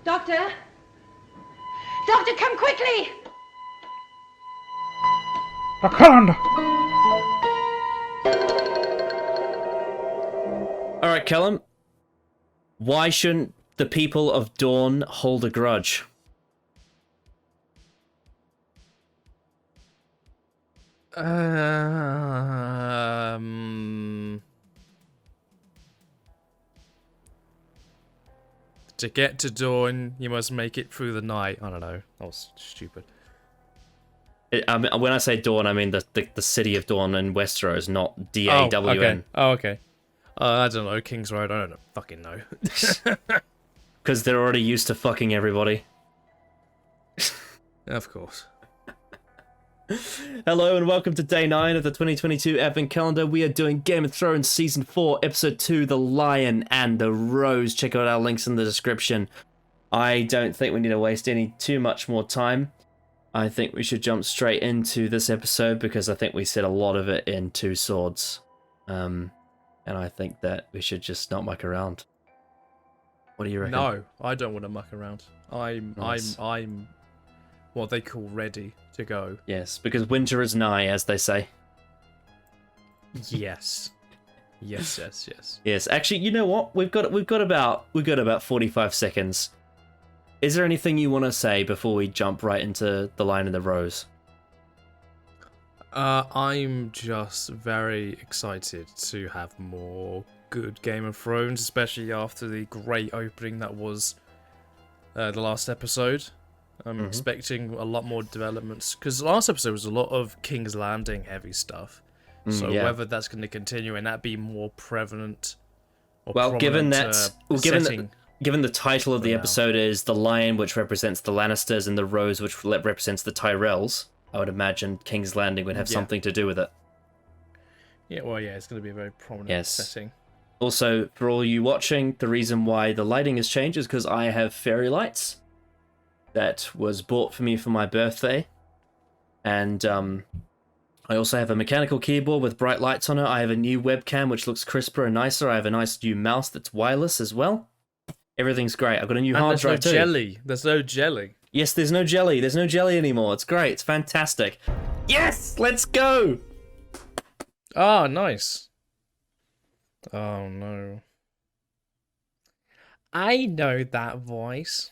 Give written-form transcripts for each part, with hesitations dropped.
Doctor? Doctor, come quickly! I can't! Alright, Callum. Why shouldn't the people of Dawn hold a grudge? To get to Dawn, you must make it through the night. I don't know. That was stupid. I mean, when I say Dawn, I mean the city of Dawn in Westeros, not D-A-W-N. Oh, okay. I don't know. King's Road. I don't fucking know. Because they're already used to fucking everybody. Of course. Hello and welcome to day 9 of the 2022 Advent Calendar. We are doing Game of Thrones Season 4, Episode 2, The Lion and the Rose. Check out our links in the description. I don't think we need to waste too much more time. I think we should jump straight into this episode because I think we said a lot of it in Two Swords. And I think that we should just not muck around. What do you reckon? No, I don't want to muck around. Nice. I'm what they call ready to go. Yes, because winter is nigh, as they say. Yes. Yes. Yes, actually, you know what? We've got about 45 seconds. Is there anything you want to say before we jump right into The Lion and the Rose? I'm just very excited to have more good Game of Thrones, especially after the great opening that was the last episode. I'm expecting a lot more developments, because the last episode was a lot of King's Landing heavy stuff. So yeah. whether that's going to continue and that be more prevalent or Well, given setting, given the title of the episode is The Lion, which represents the Lannisters, and the Rose, which represents the Tyrells, I would imagine King's Landing would have something to do with it. Yeah, well, yeah, it's going to be a very prominent setting. Also, for all you watching, the reason why the lighting has changed is because I have fairy lights that was bought for me for my birthday. And I also have a mechanical keyboard with bright lights on it. I have a new webcam, which looks crisper and nicer. I have a nice new mouse that's wireless as well. Everything's great. I've got a new hard drive too. There's no jelly. Yes, there's no jelly. There's no jelly anymore. It's great. It's fantastic. Yes! Let's go! Oh, nice. Oh, no. I know that voice.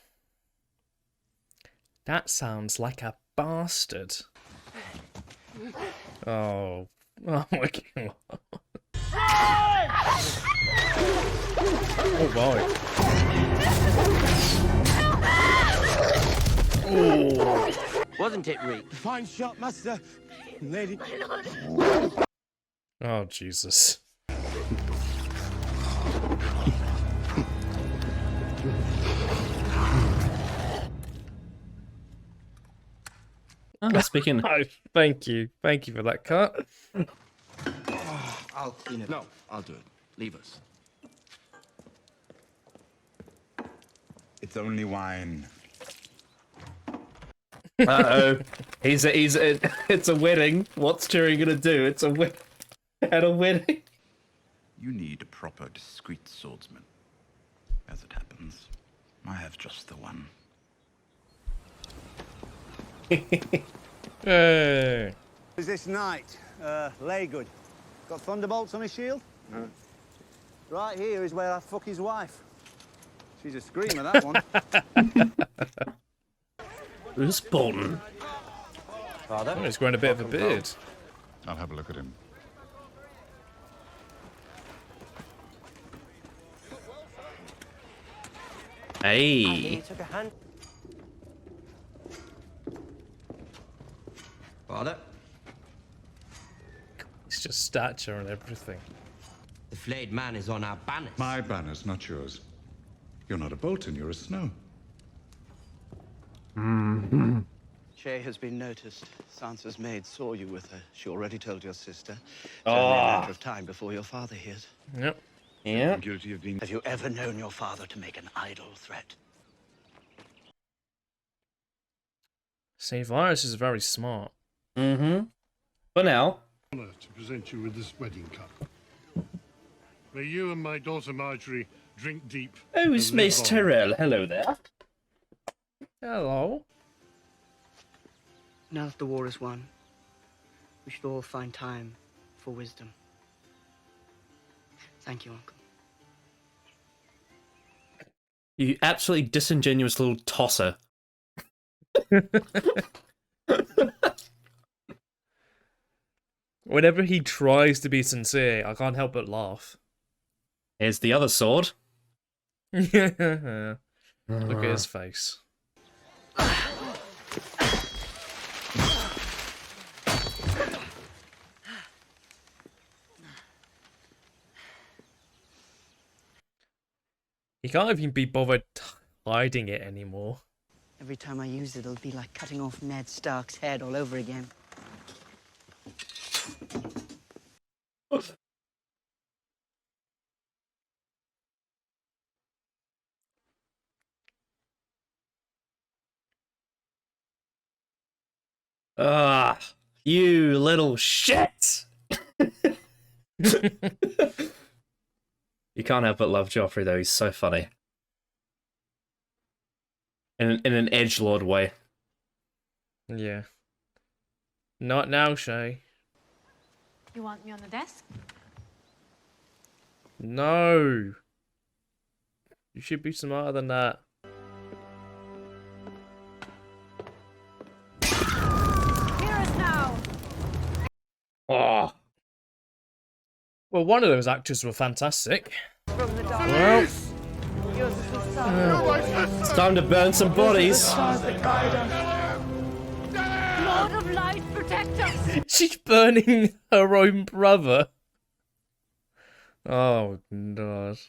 That sounds like a bastard. Oh. Oh, my God. Oh, boy. Oh. Wasn't it, Reek? Fine shot, master. Lady. Oh, Jesus. Oh, speaking... Oh, thank you. Thank you for that cut. I'll clean it. No, I'll do it. Leave us. It's only wine. Uh-oh. It's a wedding. What's Tyrion gonna do? It's a wedding. At a wedding. You need a proper, discreet swordsman. As it happens, I have just the one. Hey. Who's this knight? Laygood. Got thunderbolts on his shield? No. Right here is where I fuck his wife. She's a screamer, that one. Who's Bolton? Father? Oh, he's growing a bit of a beard. I'll have a look at him. Hey. Took a hand. Father? It's just stature and everything. The flayed man is on our banners. My banners, not yours. You're not a Bolton, you're a Snow. Shay has been noticed. Sansa's maid saw you with her. She already told your sister. It's Oh. only a matter of time before your father hears. Yep. Yeah. I'm guilty of being... Have you ever known your father to make an idle threat? See, Varys is very smart. Mm-hmm. For now. Honor to present you with this wedding cup. May you and my daughter Marjorie drink deep. Oh, it's and Miss live long. Tyrell. Hello there. Hello. Now that the war is won, we should all find time for wisdom. Thank you, Uncle. You absolutely disingenuous little tosser. Whenever he tries to be sincere, I can't help but laugh. Here's the other sword. Look at his face. He can't even be bothered hiding it anymore. Every time I use it, it'll be like cutting off Ned Stark's head all over again. Ah, you little shit! You can't help but love Joffrey, though. He's so funny. In an edgelord way. Yeah. Not now, Shay. You want me on the desk? No. You should be smarter than that. Hear us now! Oh. Well, one of those actors were fantastic. From the dark. Well, It's time to burn some bodies. Lord of Light, protect us! she's burning her own brother. Oh, God.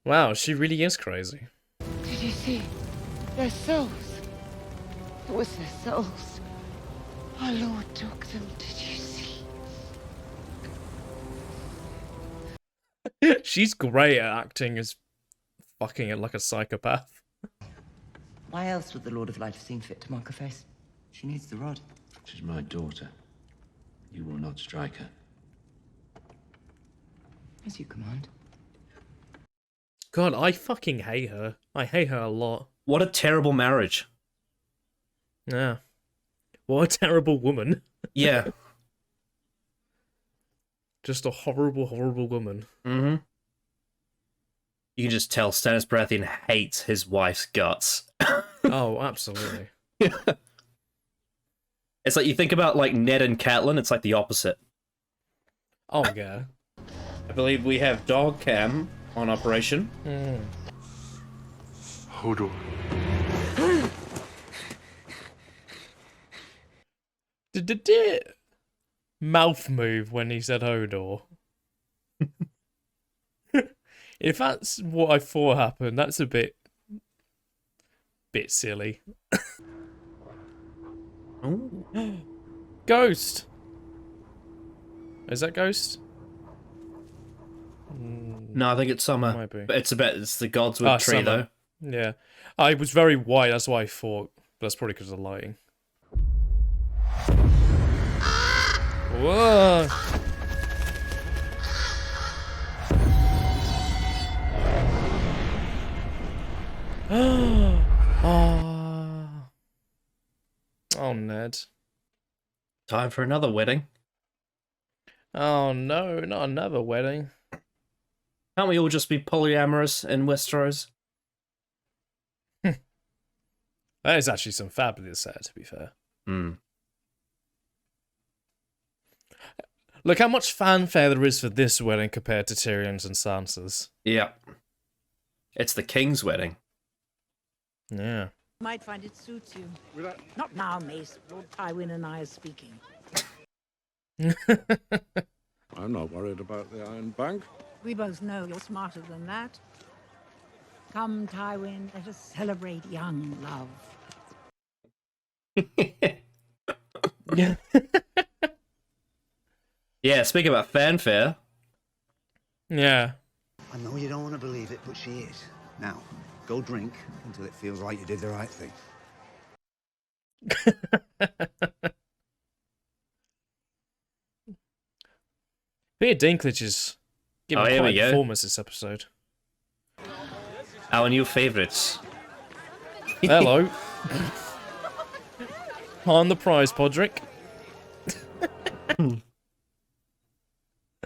Wow, she really is crazy. Did you see their souls? It was their souls. Our Lord took them. Did you see? She's great at acting as fucking it like a psychopath. Why else would the Lord of Light have seen fit to mark her face? She needs the rod. She's my daughter. You will not strike her. As you command. God, I fucking hate her. I hate her a lot. What a terrible marriage. Yeah. What a terrible woman. Yeah. Just a horrible, horrible woman. Mm-hmm. You can just tell Stannis Baratheon hates his wife's guts. Oh, absolutely. It's like you think about like Ned and Catelyn, it's like the opposite. Oh, yeah. I believe we have dog cam on operation. Hodor. Did mouth move when he said Hodor? If that's what I thought happened, that's a bit silly. Ghost. Is that Ghost? No, I think it's Summer. Might be. But it's the Godswood tree, Summer. though. Yeah. I was very white, that's what I thought. But that's probably because of the lighting. Whoa! Oh, Ned. Time for another wedding. Oh no, not another wedding. Can't we all just be polyamorous in Westeros? That is actually some fabulous set, to be fair. Look how much fanfare there is for this wedding compared to Tyrion's and Sansa's. Yeah. It's the king's wedding. Yeah. Might find it suits you. Not now, Mace. Lord Tywin and I are speaking. I'm not worried about the Iron Bank. We both know you're smarter than that. Come, Tywin, let us celebrate young love. Yeah. Yeah, speaking about fanfare. Yeah. I know you don't want to believe it, but she is. Now, go drink until it feels like you did the right thing. Peter Dinklage is giving here quite we a go. performance this episode. Our new favourites. Hello. On the prize, Podrick.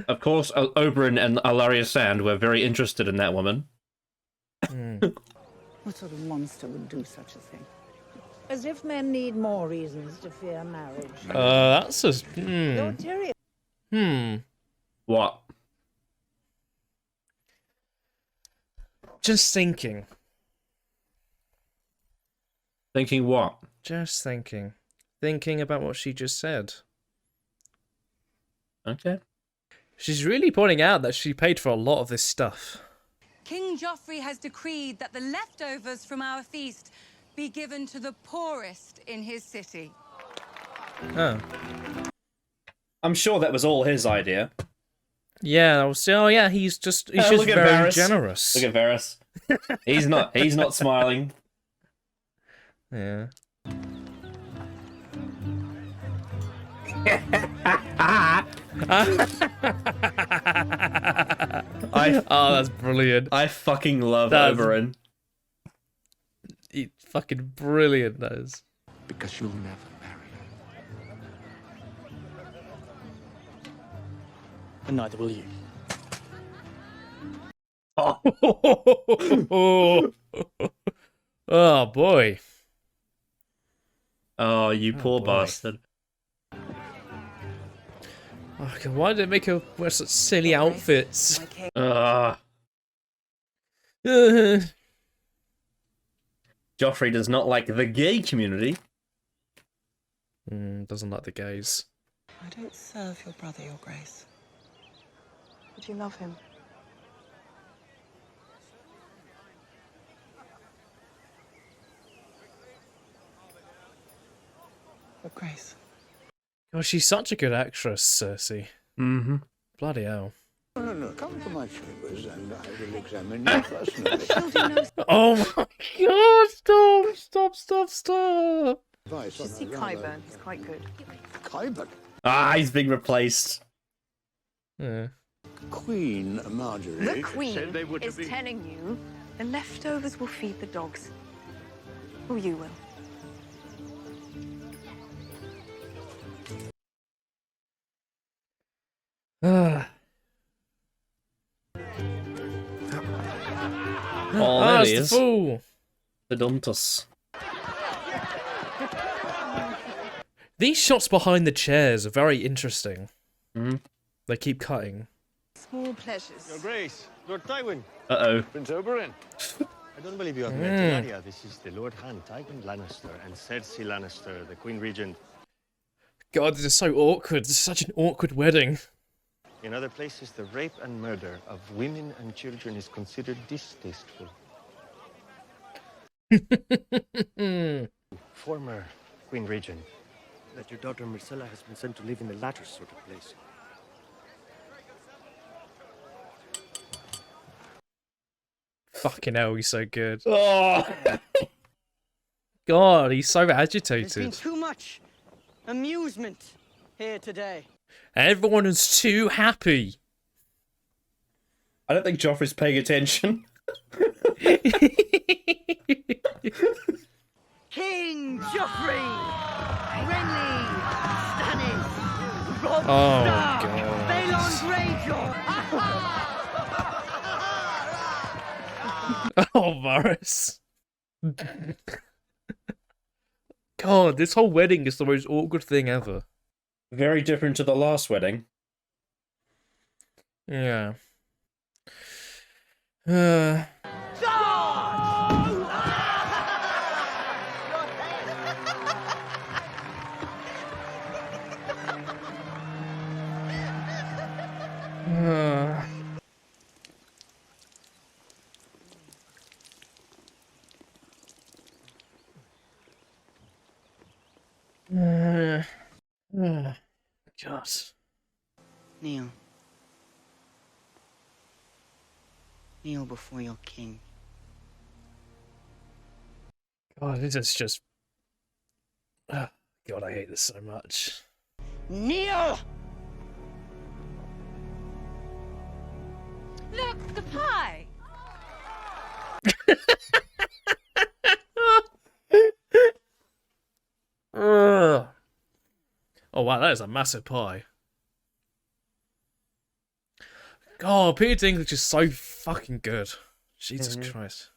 Of course, Oberyn and Alaria Sand were very interested in that woman. What sort of monster would do such a thing? As if men need more reasons to fear marriage. That's a... Lord Tyrion. What? Just thinking. Thinking what? Just thinking. Thinking about what she just said. Okay. She's really pointing out that she paid for a lot of this stuff. King Joffrey has decreed that the leftovers from our feast be given to the poorest in his city. Oh. I'm sure that was all his idea. Yeah, I was. Oh yeah, he's just very Varys. generous. Look at Varys. He's not smiling. Yeah. Oh, that's brilliant. I fucking love That's- Oberyn. He's fucking brilliant, that is. Because you'll never marry. And neither will you. Oh boy. Oh, you poor boy. bastard. Oh, God, why did they make her wear such silly outfits? Joffrey does not like the gay community. Doesn't like the gays. I don't serve your brother, Your Grace. But you love him. Your Grace. God, she's such a good actress, Cersei. Mm-hmm. Bloody hell. No, come to my chambers and I will examine you personally. Oh my God! Stop! Advice on a rather- Qyburn, he's quite good. Qyburn? Ah, he's being replaced. Yeah. Queen Marjorie. The Queen is telling you the leftovers will feed the dogs. Or you will. Oh, there that's he the is. fool. The Duntus. These shots behind the chairs are very interesting. Mm-hmm. They keep cutting. Small pleasures. Your Grace, Lord Tywin. Uh-oh. Prince Oberyn. I don't believe you have met Ilaria. This is the Lord Hand, Tywin Lannister, and Cersei Lannister, the Queen Regent. God, this is so awkward. This is such an awkward wedding. In other places, the rape and murder of women and children is considered distasteful. Former Queen Regent, that your daughter Myrcella has been sent to live in the latter sort of place. Fucking hell, he's so good. Oh. God, he's so There's been agitated. too much amusement here today. Everyone is too happy. I don't think Joffrey's paying attention. King Joffrey, Renly, Stannis, Robb Oh, Stark, God. Balon Greyjoy. Oh, Varys. God, this whole wedding is the most awkward thing ever. Very different to the last wedding. Yeah. God. Kneel. Kneel before your king. God, this is just... God, I hate this so much. Kneel! Look, the pie! Oh wow, that is a massive pie. Oh, Peter Dinklage is so fucking good. Jesus Christ.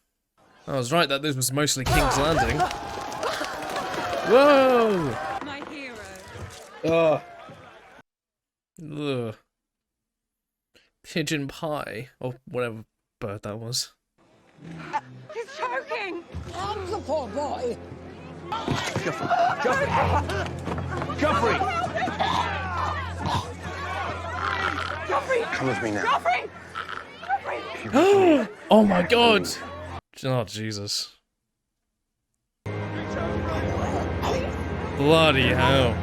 I was right that this was mostly King's Landing. Whoa! My hero. Ugh. Pigeon pie, or whatever bird that was. He's choking! Help the poor boy! Joffrey! Joffrey! Come with me now. Joffrey! Oh my god! Oh, Jesus. Bloody hell.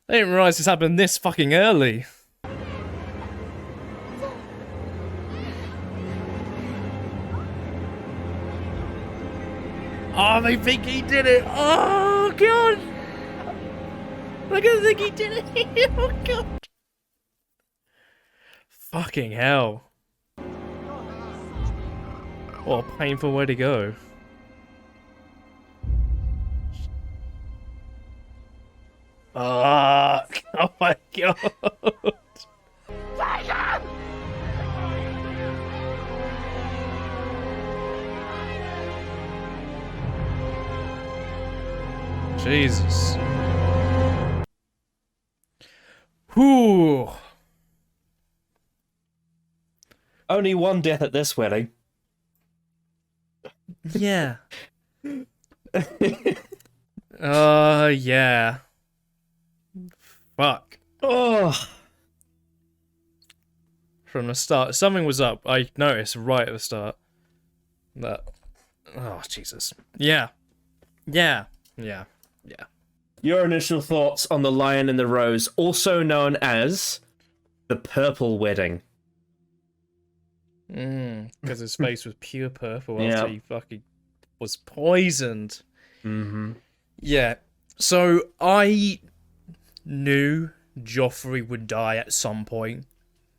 I didn't realise this happened this fucking early. Oh, they think he did it! Oh, God! They're gonna think he did it! Oh, God! Fucking hell. What a painful way to go. Fuck! Oh my god! Jesus. Whew. Only one death at this wedding. Yeah. Yeah. Fuck. Oh. From the start, something was up. I noticed right at the start that. Oh, Jesus. Yeah. Yeah. Yeah. Yeah. Your initial thoughts on the Lion and the Rose, also known as the Purple Wedding. Because his face was pure purple Yeah. after he fucking was poisoned. Mm-hmm. Yeah. So I knew Joffrey would die at some point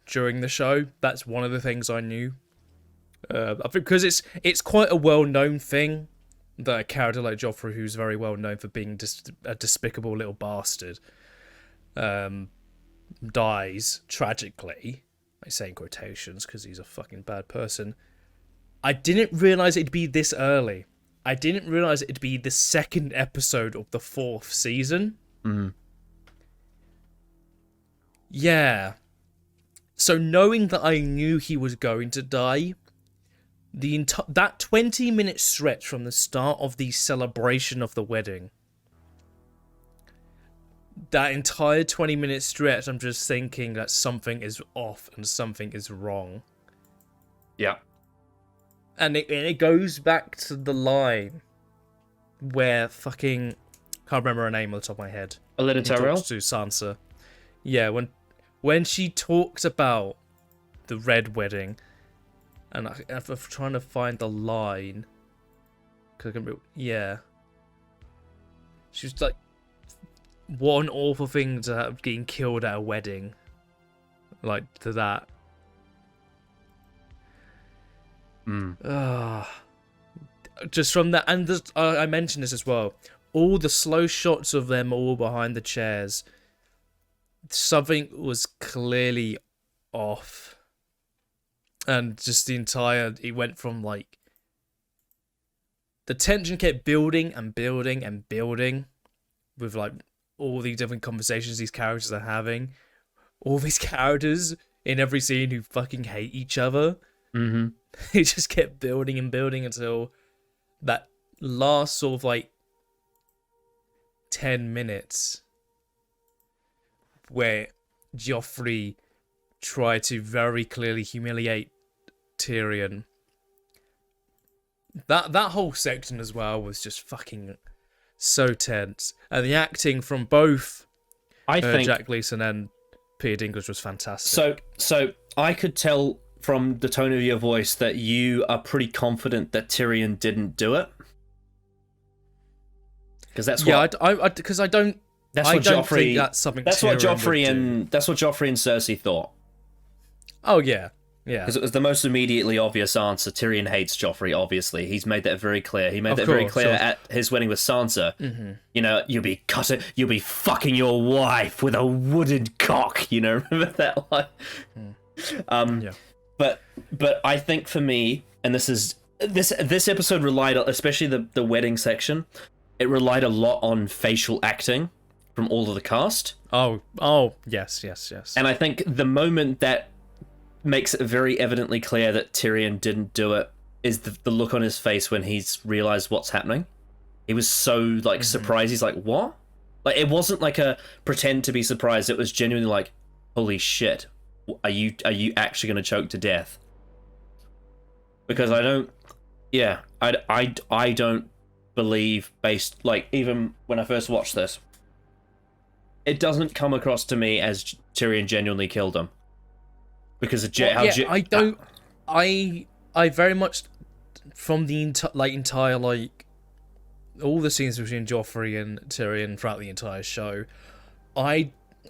during the show. That's one of the things I knew. I think because it's quite a well-known thing that a character like Joffrey, who's very well known for being a despicable little bastard, dies tragically. I say in quotations because he's a fucking bad person. I didn't realise it'd be this early. I didn't realise it'd be the second episode of the 4th season. Yeah. So knowing that I knew he was going to die, that 20-minute stretch from the start of the celebration of the wedding, that entire 20-minute stretch, I'm just thinking that something is off and something is wrong. Yeah. And it goes back to the line where fucking... can't remember her name on the top of my head. Olenna Tyrell? Talks to Sansa. Yeah, when she talks about the Red Wedding, and I'm trying to find the line. Yeah. She's like, what an awful thing to have getting killed at a wedding. Like, to that. Just from that, and I mentioned this as well. All the slow shots of them all behind the chairs. Something was clearly off. And just it went from like... The tension kept building and building and building. With like all these different conversations these characters are having. All these characters in every scene who fucking hate each other. Mm-hmm. It just kept building and building until that last sort of like 10 minutes where Joffrey tried to very clearly humiliate Tyrion. That whole section as well was just fucking so tense. And the acting from both I think Jack Gleeson and Peter Dinklage was fantastic. So I could tell from the tone of your voice that you are pretty confident that Tyrion didn't do it. Because that's what because I don't. That's I what don't Joffrey. think that's something. That's what Tyrion Joffrey would and do. that's what Joffrey and Cersei thought. Oh yeah, Yeah. Because it was the most immediately obvious answer. Tyrion hates Joffrey, obviously. He's made that very clear. He made that very clear at his wedding with Sansa. You know, you'll be fucking your wife with a wooden cock. You know, remember that line? Yeah. But I think for me, and this episode relied, especially the wedding section, it relied a lot on facial acting from all of the cast. Oh, yes. And I think the moment that makes it very evidently clear that Tyrion didn't do it is the look on his face when he's realized what's happening. He was so like surprised. He's like, what? Like, it wasn't like a pretend to be surprised. It was genuinely like, holy shit, are you actually going to choke to death? Because I don't believe, based, like, even when I first watched this, it doesn't come across to me as Tyrion genuinely killed him. Because of I very much, from the entire, like, all the scenes between Joffrey and Tyrion throughout the entire show,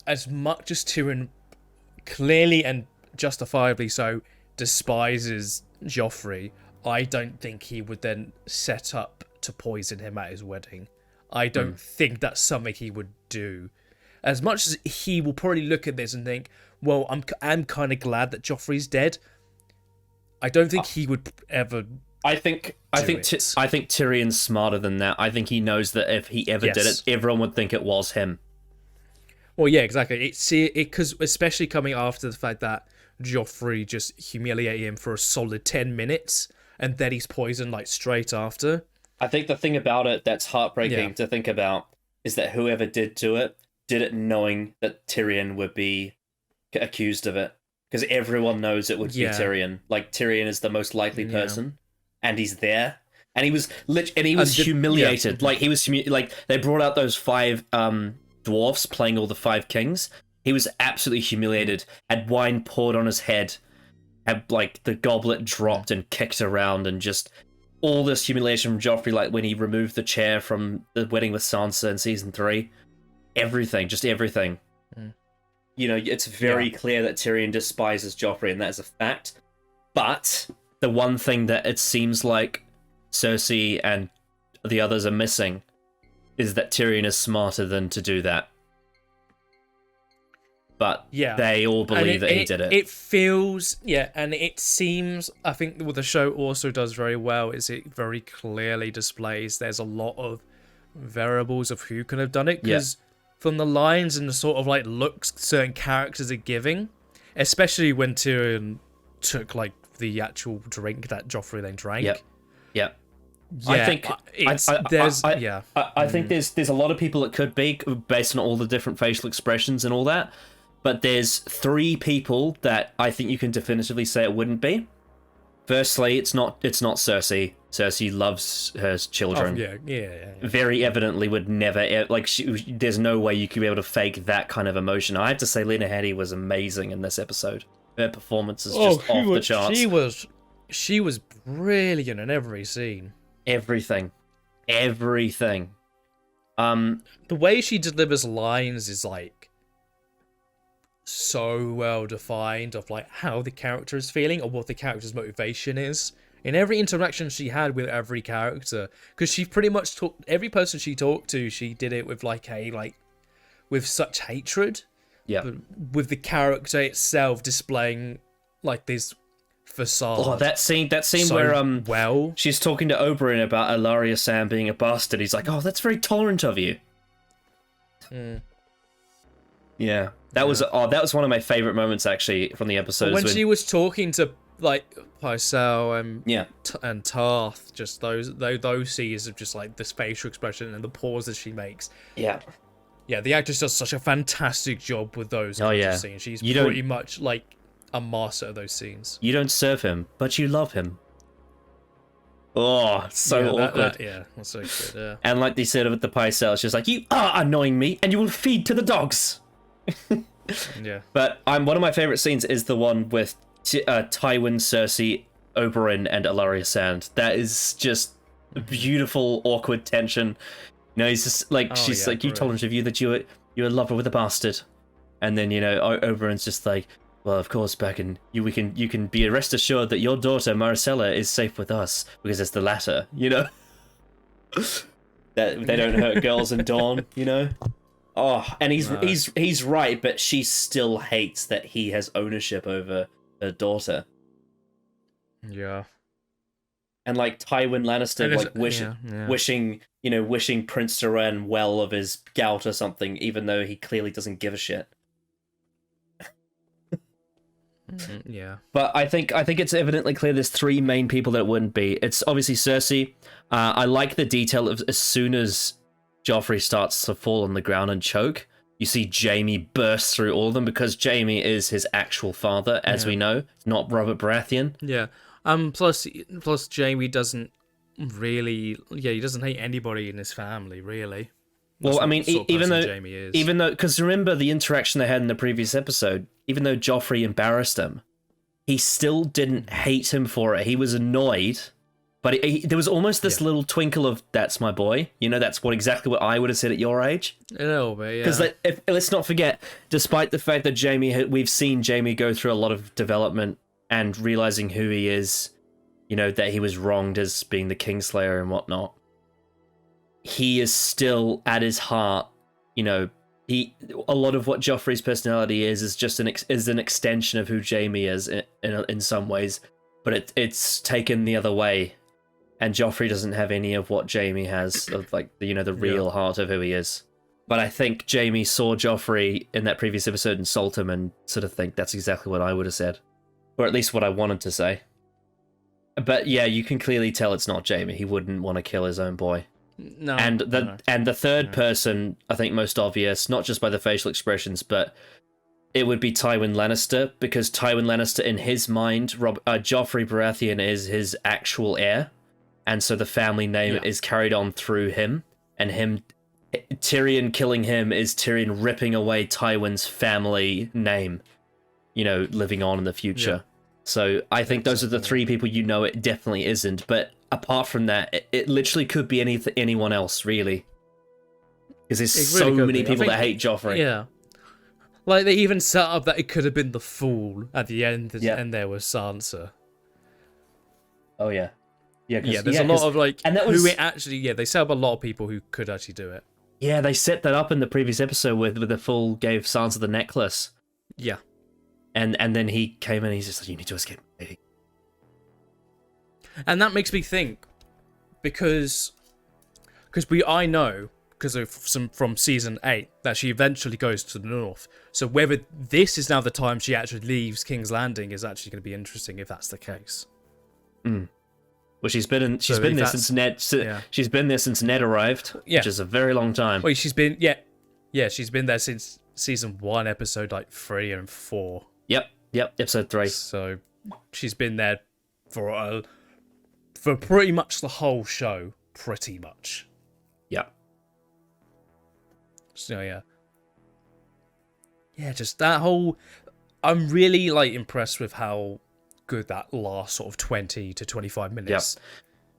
as much as Tyrion clearly and justifiably so despises Joffrey, I don't think he would then set up to poison him at his wedding. I don't think that's something he would do. As much as he will probably look at this and think, well, I'm kind of glad that Joffrey's dead, I don't think he would ever. I think Tyrion's smarter than that. I think he knows that if he ever did it, everyone would think it was him. Well, yeah, exactly. Because especially coming after the fact that Joffrey just humiliated him for a solid 10 minutes, and then he's poisoned like straight after. I think the thing about it that's heartbreaking to think about is that whoever did do it did it knowing that Tyrion would be accused of it, because everyone knows it would be Tyrion. Like, Tyrion is the most likely person, and he's there, and he was humiliated. Like, he was like, they brought out those 5 dwarfs playing all the 5 kings. He was absolutely humiliated. Had wine poured on his head, had like the goblet dropped and kicked around, and just all this humiliation from Joffrey. Like when he removed the chair from the wedding with Sansa in season 3. Everything, just everything. You know, it's very clear that Tyrion despises Joffrey, and that is a fact. But the one thing that it seems like Cersei and the others are missing is that Tyrion is smarter than to do that. But they all believe that he did it. It feels, and it seems, I think what the show also does very well is it very clearly displays there's a lot of variables of who could have done it, because from the lines and the sort of like looks certain characters are giving, especially when Tyrion took like the actual drink that Joffrey then drank. I think there's a lot of people it could be based on all the different facial expressions and all that, but there's 3 people that I think you can definitively say it wouldn't be. Firstly, it's not Cersei. Cersei loves her children. Very evidently would never, like, there's no way you could be able to fake that kind of emotion. I have to say, Lena Headey was amazing in this episode. Her performance is just off the charts. She was brilliant in every scene. Everything. The way she delivers lines is like so well defined of like how the character is feeling or what the character's motivation is in every interaction she had with every character, because she pretty much talked, every person she talked to, she did it with with such hatred, but with the character itself displaying like this facade. That scene so where she's talking to Oberyn about Ilaria Sam being a bastard. He's like, oh, that's very tolerant of you. That was one of my favorite moments actually from the episode. When she was talking to like Pycelle and Tarth, just those scenes of just like this facial expression and the pauses she makes. The actress does such a fantastic job with those kinds of scenes. She's pretty much like a master of those scenes. You don't serve him, but you love him. Oh, so awkward. That's so good. And like they said with the Pycelle, she's like, you are annoying me, and you will feed to the dogs. But one of my favorite scenes is the one with Tywin, Cersei, Oberyn, and Ilaria Sand. That is just beautiful, awkward tension. You know, he's just like, you told him to you that you were in love with a bastard, and then Oberyn's just like, Well, of course, you can be rest assured that your daughter Marcella is safe with us because it's the latter, you know. That they don't hurt girls in Dawn, you know. Oh, and he's right, but she still hates that he has ownership over her daughter. Yeah. And like Tywin Lannister, like wishing Prince Doran well of his gout or something, even though he clearly doesn't give a shit. Yeah. But I think it's evidently clear there's three main people that it wouldn't be. It's obviously Cersei. I like the detail of as soon as Joffrey starts to fall on the ground and choke, you see Jaime burst through all of them because Jaime is his actual father, as we know, not Robert Baratheon. Yeah. Plus Jaime doesn't really. Yeah, he doesn't hate anybody in his family, really. Well, I mean, even though, because remember the interaction they had in the previous episode, even though Joffrey embarrassed him, he still didn't hate him for it. He was annoyed, but there was almost this little twinkle of, that's my boy. You know, that's exactly what I would have said at your age. A little bit, yeah. Because let's not forget, despite the fact that we've seen Jaime go through a lot of development and realizing who he is, you know, that he was wronged as being the Kingslayer and whatnot, he is still at his heart, you know, a lot of what Joffrey's personality is just an extension of who Jaime is in some ways, but it's taken the other way, and Joffrey doesn't have any of what Jaime has, of like the real heart of who he is. But I think Jaime saw Joffrey in that previous episode insult him and sort of think that's exactly what I would have said, or at least what I wanted to say. But yeah, you can clearly tell it's not Jaime. He wouldn't want to kill his own boy. No. And the third person, I think most obvious, not just by the facial expressions, but it would be Tywin Lannister, because Tywin Lannister, in his mind, Joffrey Baratheon is his actual heir, and so the family name is carried on through him, and Tyrion killing him is Tyrion ripping away Tywin's family name, you know, living on in the future. Yeah. So I think those are the three people it definitely isn't, but apart from that, it literally could be anyone else, really. Because there's so many people that hate Joffrey. Yeah. Like, they even set up that it could have been the Fool at the end, and there was Sansa. Oh, yeah. Yeah, there's a lot of, like, and they set up a lot of people who could actually do it. Yeah, they set that up in the previous episode where the Fool gave Sansa the necklace. Yeah. And then he came in and he's just like, you need to escape. And that makes me think, because I know, because of from season 8, that she eventually goes to the north. So whether this is now the time she actually leaves King's Landing is actually going to be interesting if that's the case. Well, she's been there since Ned. She's been there since Ned arrived, which is a very long time. Wait, she's been there since season 1, episode like 3 and 4. Yep, episode 3. So she's been there for pretty much the whole show, pretty much. Yeah. So yeah, just that whole. I'm really like impressed with how good that last sort of 20 to 25 minutes.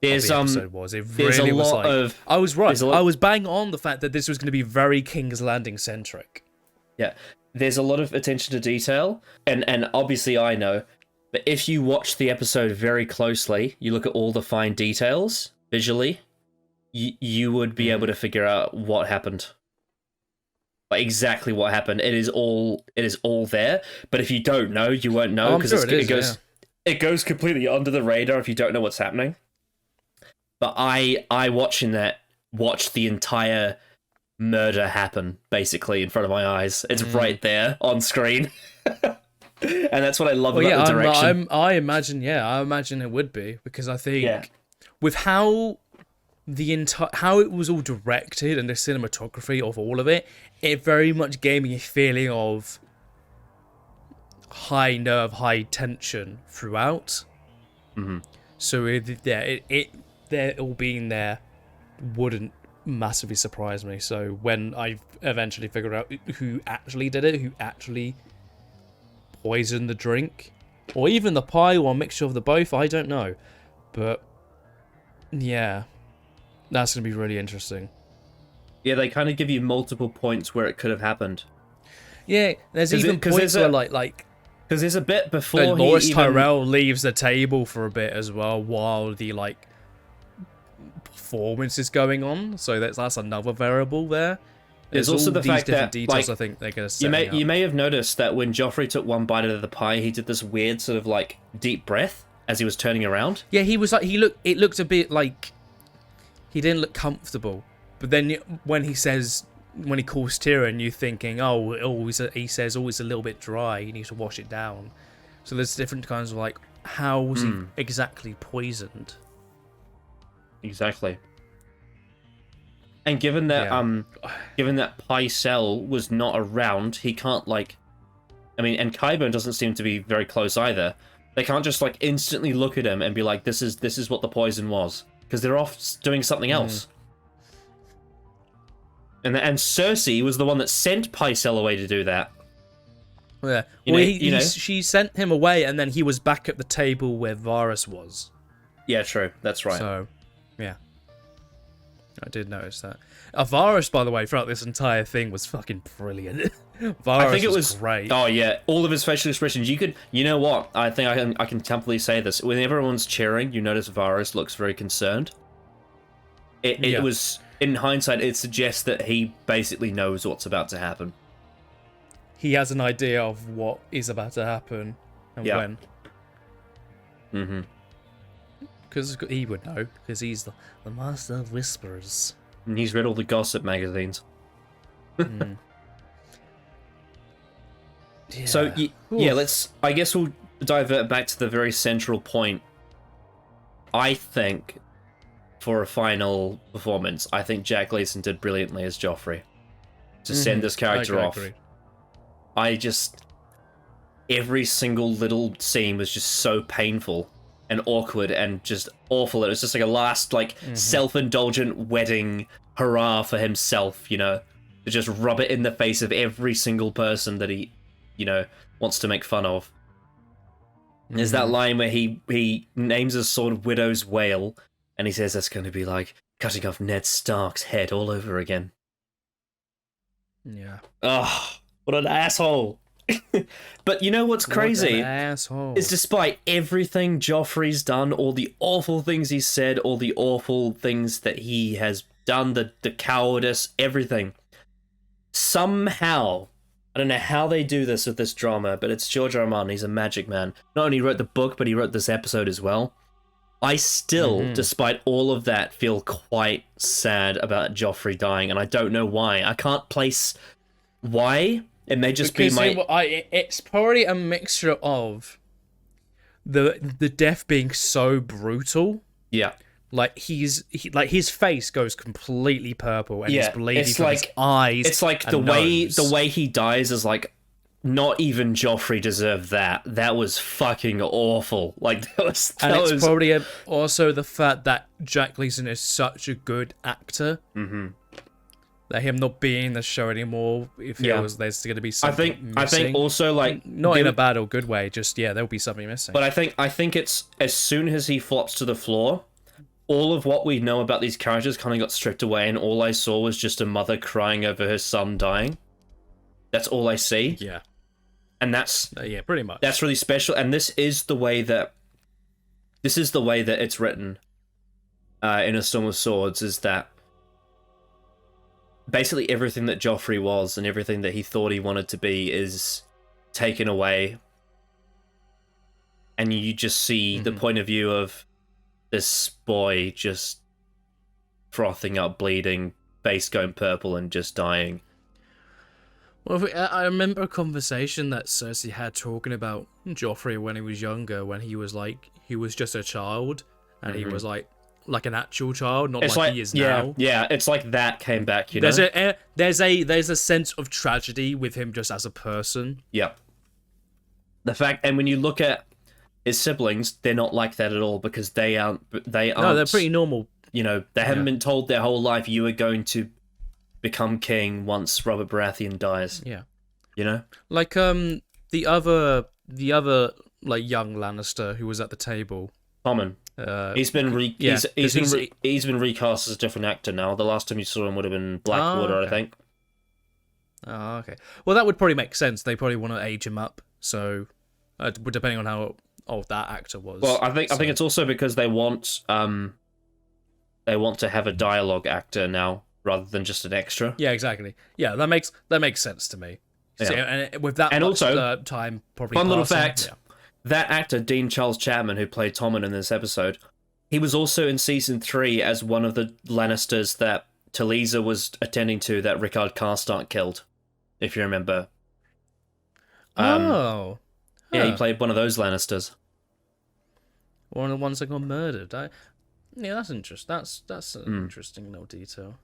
Yep. Of the episode was. It really was like. I was right. I was bang on the fact that this was going to be very King's Landing centric. Yeah, there's a lot of attention to detail, and obviously I know. But if you watch the episode very closely, you look at all the fine details visually, you would be able to figure out what happened. Like exactly what happened. It is all there. But if you don't know, you won't know because it goes completely under the radar if you don't know what's happening. But I watching that watched the entire murder happen basically in front of my eyes. It's right there on screen. And that's what I love about the direction. I imagine it would be, because I think with how how it was all directed and the cinematography of all of it, it very much gave me a feeling of high nerve, high tension throughout. Mm-hmm. So they're all being there wouldn't massively surprise me. So when I eventually figured out who actually did it, who actually poisoned the drink, or even the pie, or a mixture of the both, I don't know. But yeah, that's going to be really interesting. Yeah, they kind of give you multiple points where it could have happened. Yeah, there's even points where like Because there's a bit before And Loras he even... Tyrell leaves the table for a bit as well while the like performance is going on. So that's another variable there. There's also all the these fact different that, details like, I think they're going to set you may have noticed that when Joffrey took one bite out of the pie, he did this weird sort of like deep breath as he was turning around. Yeah, he was like it looked a bit like he didn't look comfortable. But then when he calls Tyrion, you're thinking, he says, it's a little bit dry. You need to wash it down. So there's different kinds of like, how was he exactly poisoned? Exactly. And given that Pycelle was not around, he can't like. I mean, and Qyburn doesn't seem to be very close either. They can't just like instantly look at him and be like, "This is what the poison was," because they're off doing something else. And Cersei was the one that sent Pycelle away to do that. Yeah. She sent him away, and then he was back at the table where Varys was. Yeah, true. That's right. So, yeah. I did notice that. Varys, by the way, throughout this entire thing was fucking brilliant. Varys I think it was great. Oh yeah, all of his facial expressions. You know what? I think I can comfortably say this. When everyone's cheering, you notice Varys looks very concerned. It was, in hindsight, it suggests that he basically knows what's about to happen. He has an idea of what is about to happen and when. Mm-hmm. Because he would know, because he's the master of whispers. And he's read all the gossip magazines. Yeah. So, I guess we'll divert back to the very central point. I think, for a final performance, I think Jack Gleeson did brilliantly as Joffrey. To send this character off. Every single little scene was just so painful and awkward and just awful. It was just like a last, self-indulgent wedding hurrah for himself, to just rub it in the face of every single person that he, wants to make fun of. There's that line where he names his sword Widow's Wail, and he says that's going to be like cutting off Ned Stark's head all over again. Yeah. Ugh, what an asshole. But you know what's crazy? Is despite everything Joffrey's done, all the awful things he's said, all the awful things that he has done, the cowardice, everything. Somehow, I don't know how they do this with this drama, but it's George R. R. Martin, he's a magic man. Not only wrote the book, but he wrote this episode as well. I still, despite all of that, feel quite sad about Joffrey dying, and I don't know why. I can't place why. It may just be my... It's probably a mixture of the death being so brutal. Yeah. Like his face goes completely purple and he's bleeding from his eyes. It's like the way he dies is like, not even Joffrey deserved that. That was fucking awful. Like it's probably also the fact that Jack Gleeson is such a good actor. That him not being in the show anymore, there's going to be something missing. I think also like not in a bad or good way, just there'll be something missing. But I think it's as soon as he flops to the floor, all of what we know about these characters kind of got stripped away, and all I saw was just a mother crying over her son dying. That's all I see. Yeah, and that's pretty much. That's really special, and this is the way that it's written in A Storm of Swords, is that basically everything that Joffrey was and everything that he thought he wanted to be is taken away, and you just see the point of view of this boy just frothing up, bleeding, face going purple, and just dying. Well, I remember a conversation that Cersei had talking about Joffrey when he was younger, when he was just a child, and he was like an actual child, not like he is now. Yeah, it's like that came back, There's a sense of tragedy with him just as a person. Yeah. The fact, and when you look at his siblings, they're not like that at all, because they aren't. No, they're pretty normal. They haven't been told their whole life you are going to become king once Robert Baratheon dies. Yeah. Like the other like young Lannister who was at the table. Tommen. He's been recast as a different actor now. The last time you saw him would have been Blackwater, I think. Oh, okay. Well, that would probably make sense. They probably want to age him up, so depending on how old that actor was. Well, I think it's also because they want to have a dialogue actor now rather than just an extra. Yeah, exactly. Yeah, that makes sense to me. Yeah. So, and with that and much also, time probably fun little passing, fact, that actor, Dean Charles Chapman, who played Tommen in this episode, he was also in Season 3 as one of the Lannisters that Talisa was attending to that Rickard Karstark killed, if you remember. Yeah, he played one of those Lannisters. One of the ones that got murdered. Yeah, that's interesting. That's an interesting little detail.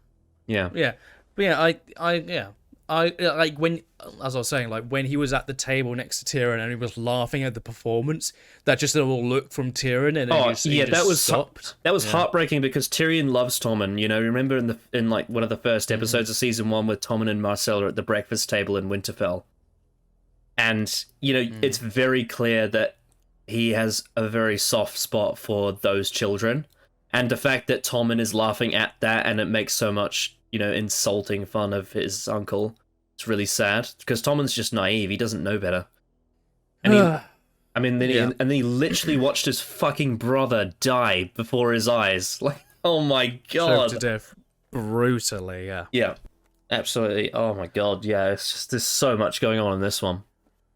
Yeah. Yeah. But yeah, I like when, as I was saying, like when he was at the table next to Tyrion and he was laughing at the performance, that just little look from Tyrion, and that was stopped. That was heartbreaking because Tyrion loves Tommen. You know, remember in like one of the first episodes of season 1 with Tommen and Marcella at the breakfast table in Winterfell, and you know it's very clear that he has a very soft spot for those children, and the fact that Tommen is laughing at that and it makes so much, you know, insulting fun of his uncle. It's really sad because Tommen's just naive. He doesn't know better. And then he literally watched his fucking brother die before his eyes. Like, oh my god. Choked to death brutally, yeah. Yeah, absolutely. Oh my god, yeah. It's just, there's so much going on in this one.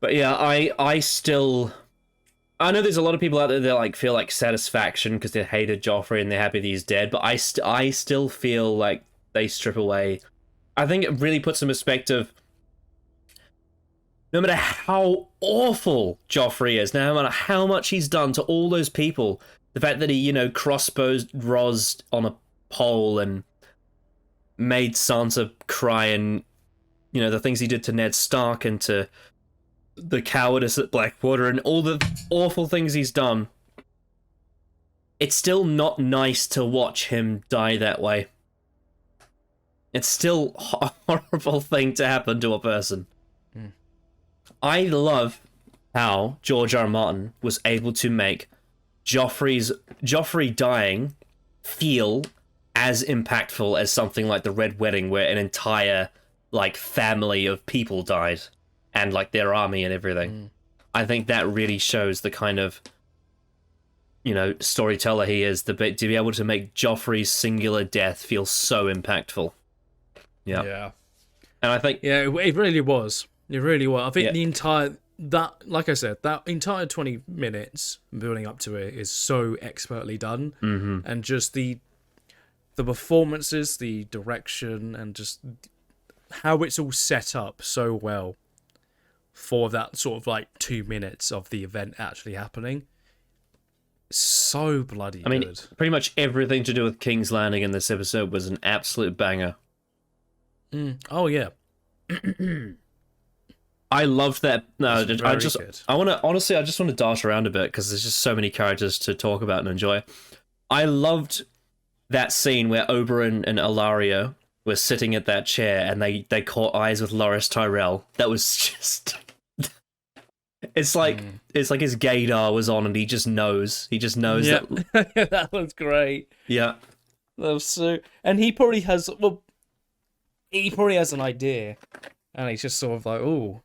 But yeah, I know there's a lot of people out there that like feel like satisfaction because they hated Joffrey and they're happy that he's dead, but I still feel like they strip away. I think it really puts in perspective, no matter how awful Joffrey is, no matter how much he's done to all those people, the fact that he, you know, crossbowed Ros on a pole and made Sansa cry, and, you know, the things he did to Ned Stark and to the cowardice at Blackwater and all the awful things he's done, it's still not nice to watch him die that way. It's still a horrible thing to happen to a person. I love how George R. R. Martin was able to make Joffrey dying feel as impactful as something like the Red Wedding, where an entire like family of people died and like their army and everything. I think that really shows the kind of, you know, storyteller he is, to be able to make Joffrey's singular death feel so impactful. Yeah. And I think... Yeah, it really was. It really was. I think the entire... That, like I said, that entire 20 minutes building up to it is so expertly done. Mm-hmm. And just the performances, the direction, and just how it's all set up so well for that sort of like 2 minutes of the event actually happening. So bloody good. I mean, pretty much everything to do with King's Landing in this episode was an absolute banger. Oh yeah. I loved that. No, I want to honestly, I just want to dart around a bit because there's just so many characters to talk about and enjoy. I loved that scene where Oberyn and Ilaria were sitting at that chair and they caught eyes with Loras Tyrell. That was just... It's like his gaydar was on and he just knows. He just knows that... That was great. Yeah. That was so... And he probably has... Well, he probably has an idea. And he's just sort of like, ooh.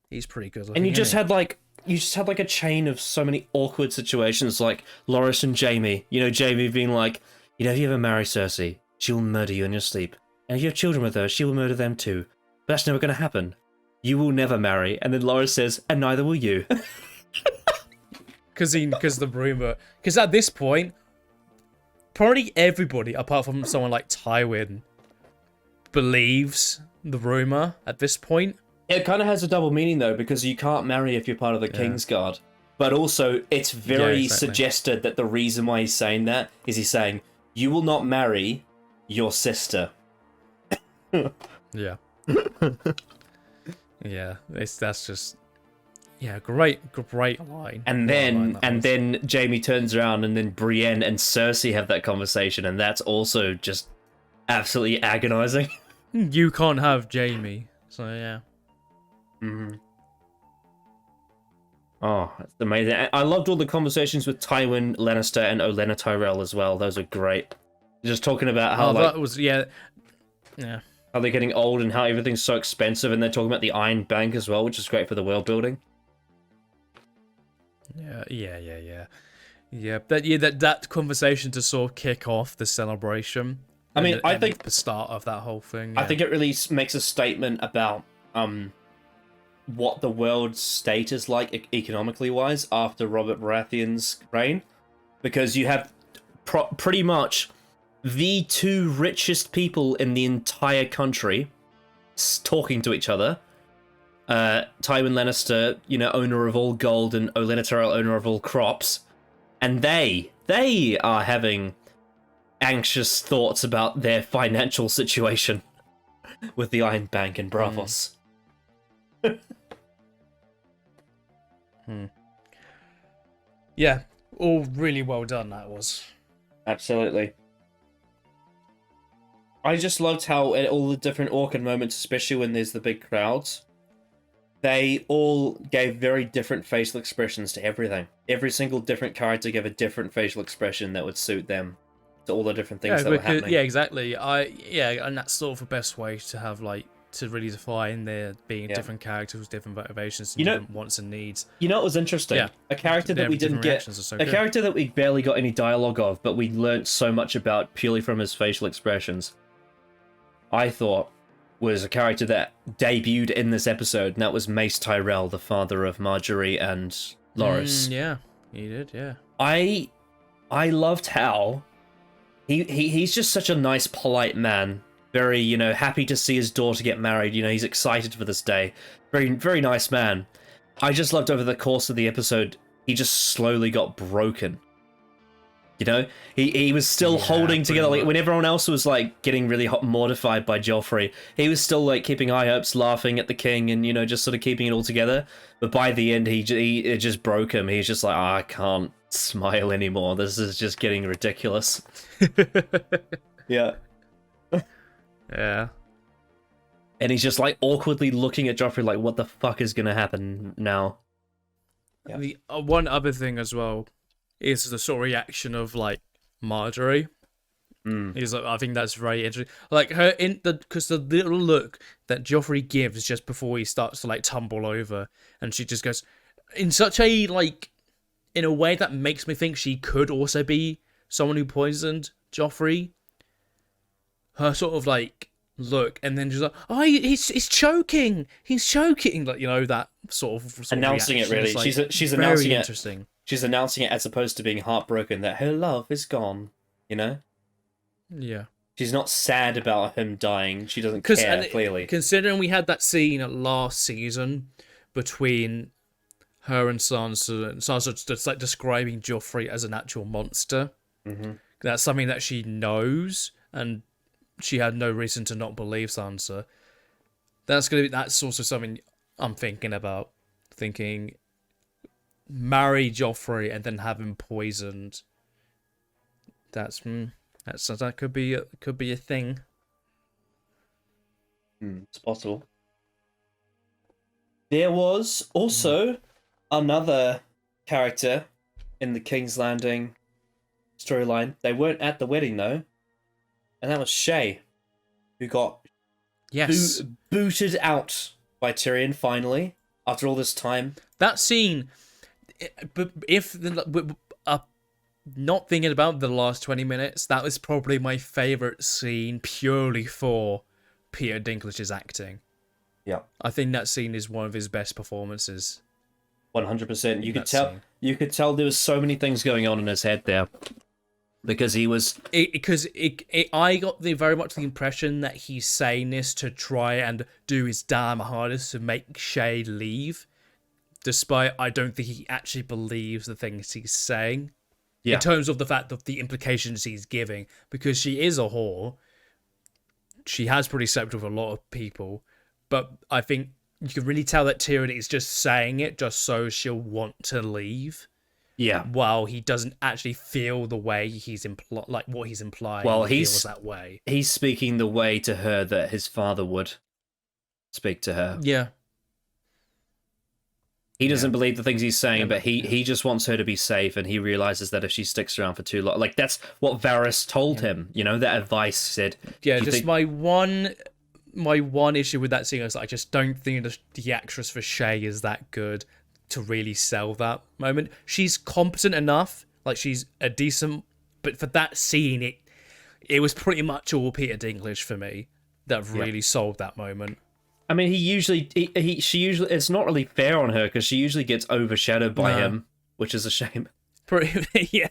He's pretty good looking, and you just had like a chain of so many awkward situations, like Loras and Jaime. You know, Jaime being like, you know, if you ever marry Cersei, she will murder you in your sleep. And if you have children with her, she will murder them too. But that's never going to happen. You will never marry. And then Loras says, and neither will you. Because the rumor... Because at this point, probably everybody, apart from someone like Tywin, believes the rumor at this point. It kind of has a double meaning, though, because you can't marry if you're part of the Kingsguard. But also, it's very suggested that the reason why he's saying that is he's saying, you will not marry your sister. Yeah. Yeah, that's just... Yeah, great line. And then Jaime turns around and then Brienne and Cersei have that conversation, and that's also just absolutely agonizing. You can't have Jaime, so yeah. Mm-hmm. Oh, that's amazing. I loved all the conversations with Tywin Lannister and Olenna Tyrell as well. Those are great. Just talking about how that was I how they're getting old and how everything's so expensive, and they're talking about the Iron Bank as well, which is great for the world building. Yeah, that conversation to sort of kick off the celebration. I mean, I think the start of that whole thing. I think it really makes a statement about what the world's state is like economically wise after Robert Baratheon's reign, because you have pretty much the two richest people in the entire country talking to each other. Tywin Lannister, owner of all gold, and Olenna Tyrell, owner of all crops, and they are having anxious thoughts about their financial situation with the Iron Bank in Braavos. Yeah, all really well done, that was. Absolutely. I just loved how at all the different Orcan moments, especially when there's the big crowds, they all gave very different facial expressions to everything. Every single different character gave a different facial expression that would suit them to all the different things that were happening. Yeah, exactly. And that's sort of the best way to have, like, to really define there being different characters with different motivations and different wants and needs. You know what was interesting? Yeah. A character that we didn't get, character that we barely got any dialogue of, but we learnt so much about purely from his facial expressions, I thought was a character that debuted in this episode, and that was Mace Tyrell, the father of Marjorie and Loras. Yeah, he did, yeah. I loved how he's just such a nice, polite man. Very, happy to see his daughter get married. He's excited for this day. Very, very nice man. I just loved over the course of the episode, he just slowly got broken. He was still holding together. Like, when everyone else was, like, getting really mortified by Joffrey, he was still, like, keeping high hopes, laughing at the king, and, just sort of keeping it all together. But by the end, it just broke him. He's just like, I can't smile anymore. This is just getting ridiculous. Yeah. Yeah. And he's just, like, awkwardly looking at Joffrey like, what the fuck is gonna happen now? Yeah. The one other thing as well is the sort of reaction of, like, Marjorie. Is like, I think that's very interesting. Like, her because the little look that Joffrey gives just before he starts to, like, tumble over, and she just goes in such a, like, in a way that makes me think she could also be someone who poisoned Joffrey. Her sort of, like, look, and then she's like, oh, he's choking, like, that sort of announcing reaction. it, really. Like, she's announcing it. Interesting. She's announcing it as opposed to being heartbroken that her love is gone, Yeah. She's not sad about him dying. She doesn't care, clearly. Considering we had that scene last season between her and Sansa just, like, describing Joffrey as an actual monster. Mm-hmm. That's something that she knows, and she had no reason to not believe Sansa. That's also something I'm thinking about. Marry Joffrey and then have him poisoned. That could be a thing. It's possible. There was also another character in the King's Landing storyline. They weren't at the wedding though, and that was Shay, who got booted out by Tyrion finally after all this time. That scene, not thinking about the last 20 minutes, that was probably my favourite scene purely for Peter Dinklage's acting. Yeah. I think that scene is one of his best performances. 100%. You could tell there was so many things going on in his head there. Because he was... I got very much the impression that he's saying this to try and do his damn hardest to make Shay leave. Despite I don't think he actually believes the things he's saying. Yeah. In terms of the fact of the implications he's giving. Because she is a whore. She has pretty slept with a lot of people. But I think you can really tell that Tyrion is just saying it just so she'll want to leave. Yeah. While he doesn't actually feel the way he's what he's implying. Well, he feels that way. He's speaking the way to her that his father would speak to her. Yeah. He doesn't believe the things he's saying, but he just wants her to be safe, and he realizes that if she sticks around for too long, that's what Varys told him. That advice said. Yeah, just my one my one issue with that scene is I just don't think the actress for Shay is that good to really sell that moment. She's competent enough, like she's a decent, but for that scene, it was pretty much all Peter Dinklage for me that really sold that moment. I mean, she usually, it's not really fair on her because she usually gets overshadowed by him, which is a shame. Yeah.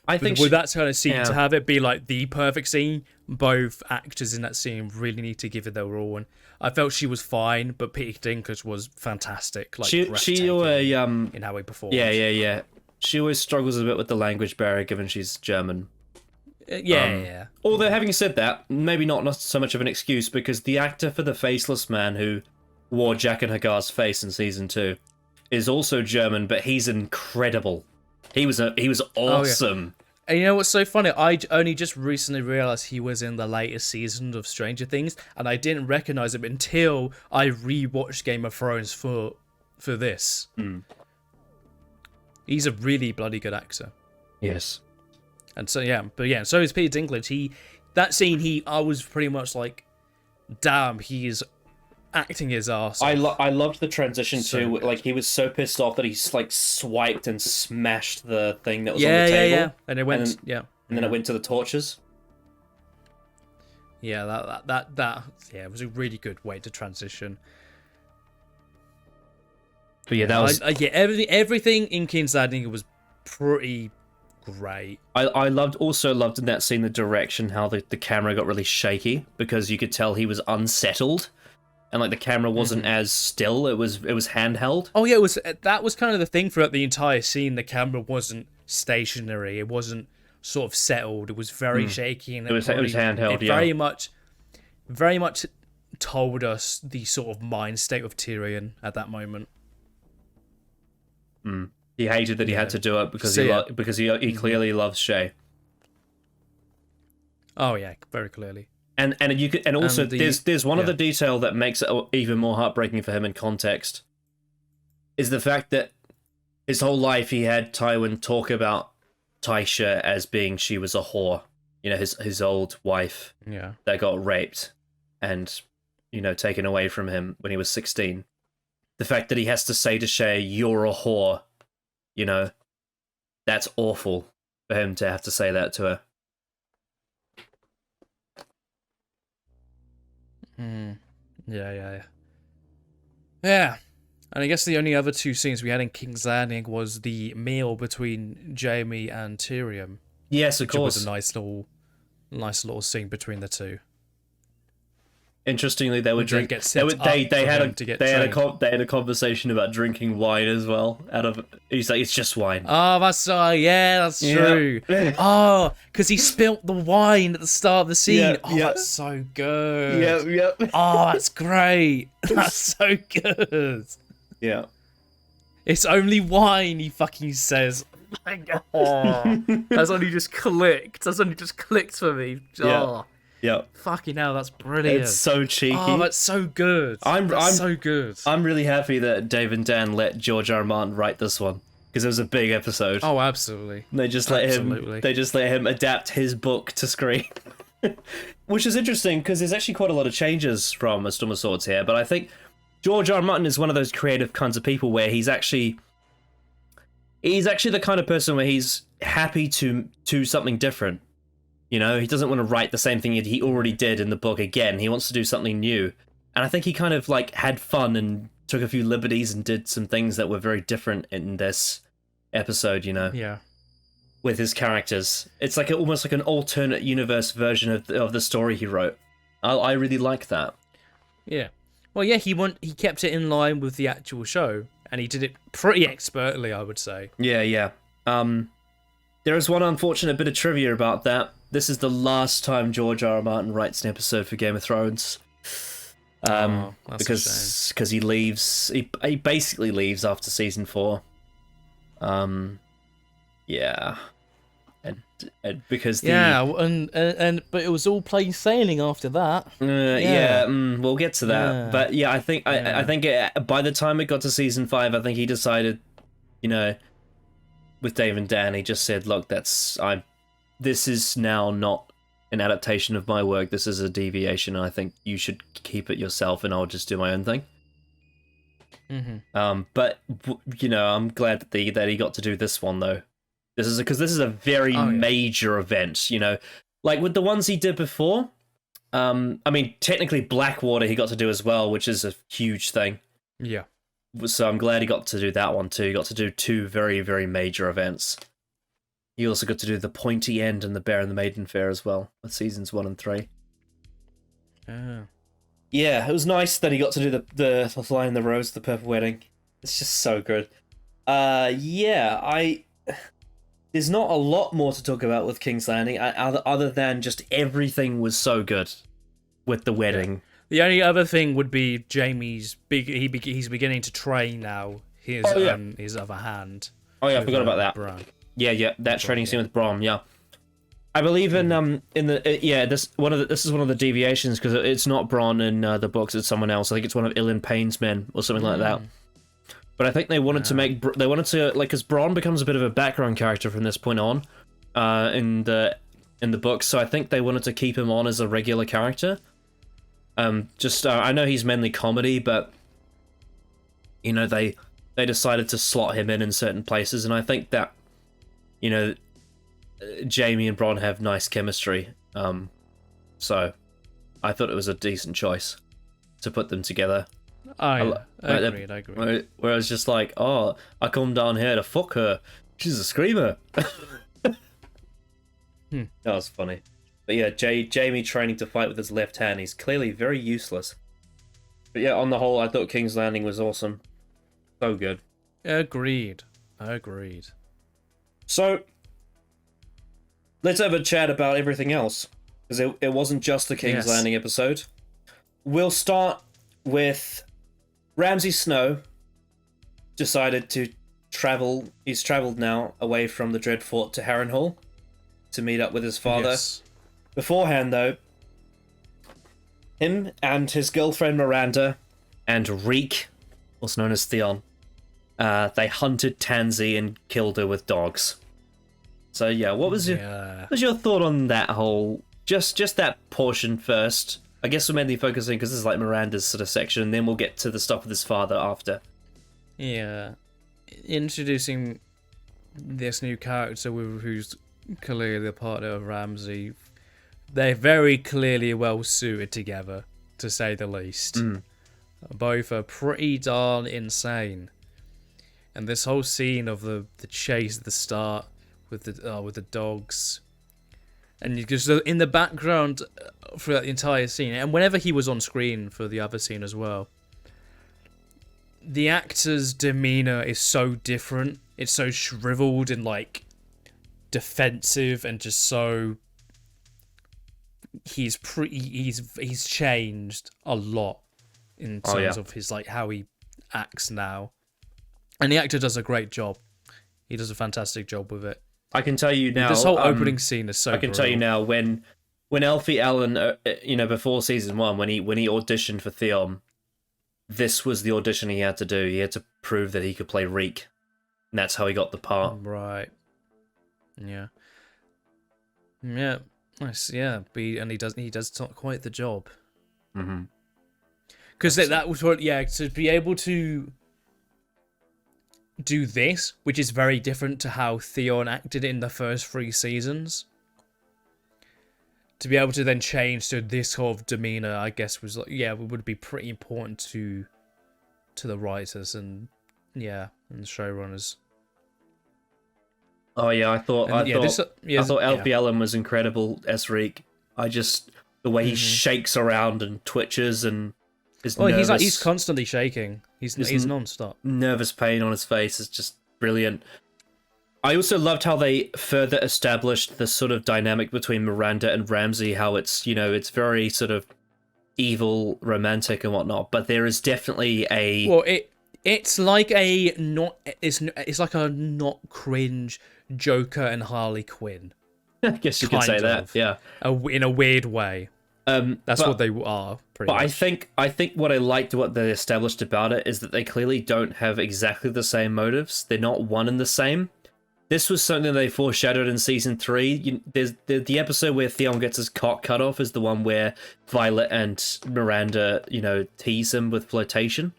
I think with that kind of scene, to have it be like the perfect scene, both actors in that scene really need to give it their all. And I felt she was fine, but Peter Dinklage was fantastic. Like she in how he performed. Yeah. She always struggles a bit with the language barrier, given she's German. Yeah. Although, having said that, maybe not so much of an excuse, because the actor for the faceless man who wore Jack and Hagar's face in season 2 is also German, but he's incredible. He was awesome. Oh, yeah. And you know what's so funny? I only just recently realised he was in the latest season of Stranger Things, and I didn't recognise him until I rewatched Game of Thrones for this. He's a really bloody good actor. Yes. And so so is Peter Dinklage. I was pretty much like, damn, he is acting his ass off. I loved the transition too. Like, he was so pissed off that he like swiped and smashed the thing that was on the table. Yeah. And it went, and then it went to the torches. Yeah, that it was a really good way to transition. But yeah, that was everything in King's Landing was pretty great. I also loved in that scene the direction, how the camera got really shaky because you could tell he was unsettled. And like the camera wasn't as still; it was handheld. Oh yeah, that was kind of the thing throughout the entire scene. The camera wasn't stationary; it wasn't sort of settled. It was very shaky, and it was handheld. It very much told us the sort of mind state of Tyrion at that moment. He hated that he had to do it because he clearly loves Shay. Oh yeah, very clearly. And also there's one other detail that makes it even more heartbreaking for him in context, is the fact that his whole life he had Tywin talk about Tysha as being she was a whore, you know, his old wife that got raped and, you know, taken away from him when he was 16. The fact that he has to say to Shay, "You're a whore," you know, that's awful for him to have to say that to her. Yeah. And I guess the only other two scenes we had in King's Landing was the meal between Jaime and Tyrion. Yes, of course. Which was a nice little scene between the two. Interestingly, they were drinking. They had a conversation about drinking wine as well. He's like, it's just wine. Oh, that's true. Oh, because he spilt the wine at the start of the scene. That's so good. Yep. Oh, that's great. That's so good. Yeah. It's only wine, he fucking says. Oh, that's only just clicked. For me. Oh. Yeah. Fucking hell, that's brilliant. It's so cheeky. Oh, that's so good. That's so good. I'm really happy that Dave and Dan let George R. R. Martin write this one, because it was a big episode. Oh, absolutely. They just let him adapt his book to screen. Which is interesting, because there's actually quite a lot of changes from A Storm of Swords here, but I think George R. R. Martin is one of those creative kinds of people where he's actually the kind of person where he's happy to do something different. You know, he doesn't want to write the same thing he already did in the book again. He wants to do something new. And I think he kind of like had fun and took a few liberties and did some things that were very different in this episode, you know? Yeah. With his characters. It's like almost like an alternate universe version of the story he wrote. I really like that. Yeah. Well, yeah, he kept it in line with the actual show, and he did it pretty expertly, I would say. Yeah. There is one unfortunate bit of trivia about that. This is the last time George R. R. Martin writes an episode for Game of Thrones. Because he leaves. He basically leaves after season 4. Yeah. And because but it was all plain sailing after that. We'll get to that. But yeah, I think by the time it got to season 5, I think he decided, you know, with Dave and Dan, he just said, "Look, this is now not an adaptation of my work. This is a deviation, and I think you should keep it yourself, and I'll just do my own thing. But you know, I'm glad that he got to do this one though. This is a very major event. You know, like with the ones he did before. I mean, technically Blackwater he got to do as well, which is a huge thing. Yeah. So I'm glad he got to do that one too. He got to do two very, very major events. He also got to do the Pointy End and the Bear and the Maiden Fair as well, with seasons 1 and 3. Yeah, it was nice that he got to do the Lion and the Rose, the Purple Wedding. It's just so good. Yeah, there's not a lot more to talk about with King's Landing, other than just everything was so good with the wedding. The only other thing would be Jamie's he's beginning to train now his other hand. Oh yeah, I forgot about that. Bran. Yeah, that training scene with Brom. Yeah, I believe in the this is one of the deviations because it's not Bronn in the books. It's someone else. I think it's one of Ilan Payne's men or something like that. But I think they wanted to because Bronn becomes a bit of a background character from this point on, in the books. So I think they wanted to keep him on as a regular character. I know he's mainly comedy, but you know they decided to slot him in certain places, and I think that you know Jamie and Bronn have nice chemistry. So I thought it was a decent choice to put them together. I agree. Where I was just like, oh, I come down here to fuck her. She's a screamer. That was funny. But yeah, Jamie training to fight with his left hand. He's clearly very useless. But yeah, on the whole, I thought King's Landing was awesome. So good. Agreed. So, let's have a chat about everything else. Because it wasn't just the King's Landing episode. We'll start with Ramsay Snow decided to travel. He's travelled now away from the Dreadfort to Harrenhal to meet up with his father. Yes. Beforehand, though, him and his girlfriend Miranda and Reek, also known as Theon, they hunted Tansy and killed her with dogs. So yeah, what was your thought on that whole just that portion first? I guess we're mainly focusing because this is like Miranda's sort of section, and then we'll get to the stuff with his father after. Yeah, introducing this new character who's clearly a partner of Ramsay. They're very clearly well suited together, to say the least. Both are pretty darn insane. And this whole scene of the chase at the start with the dogs, and just in the background throughout the entire scene, and whenever he was on screen for the other scene as well, the actor's demeanor is so different. It's so shriveled and like defensive, and just so he's changed a lot in terms of his like how he acts now. And the actor does a great job. He does a fantastic job with it. I can tell you now. This whole opening scene is so. I can tell you now when Alfie Allen, before season 1, when he auditioned for Theon, this was the audition he had to do. He had to prove that he could play Reek, and that's how he got the part. Right. Yeah. Yeah. Nice. Yeah. And he does quite the job. Because that was what. Yeah. To be able to do this, which is very different to how Theon acted in the first 3 seasons. To be able to then change to this sort of demeanor, I guess was like, would be pretty important to the writers and showrunners. Oh yeah, I thought Alfie Allen was incredible as Reek. The way he shakes around and twitches and is nervous. He's constantly shaking. He's non-stop. Nervous pain on his face is just brilliant. I also loved how they further established the sort of dynamic between Miranda and Ramsay, how it's very sort of evil, romantic and whatnot, but there is definitely a... Well, it's like a not cringe Joker and Harley Quinn. I guess you could say that, yeah. In a weird way. That's what they are, pretty much. I think what I liked what they established about it is that they clearly don't have exactly the same motives. They're not one and the same. this was something they foreshadowed in season 3. There's the episode where Theon gets his cock cut off is the one where Violet and Miranda, tease him with flirtation.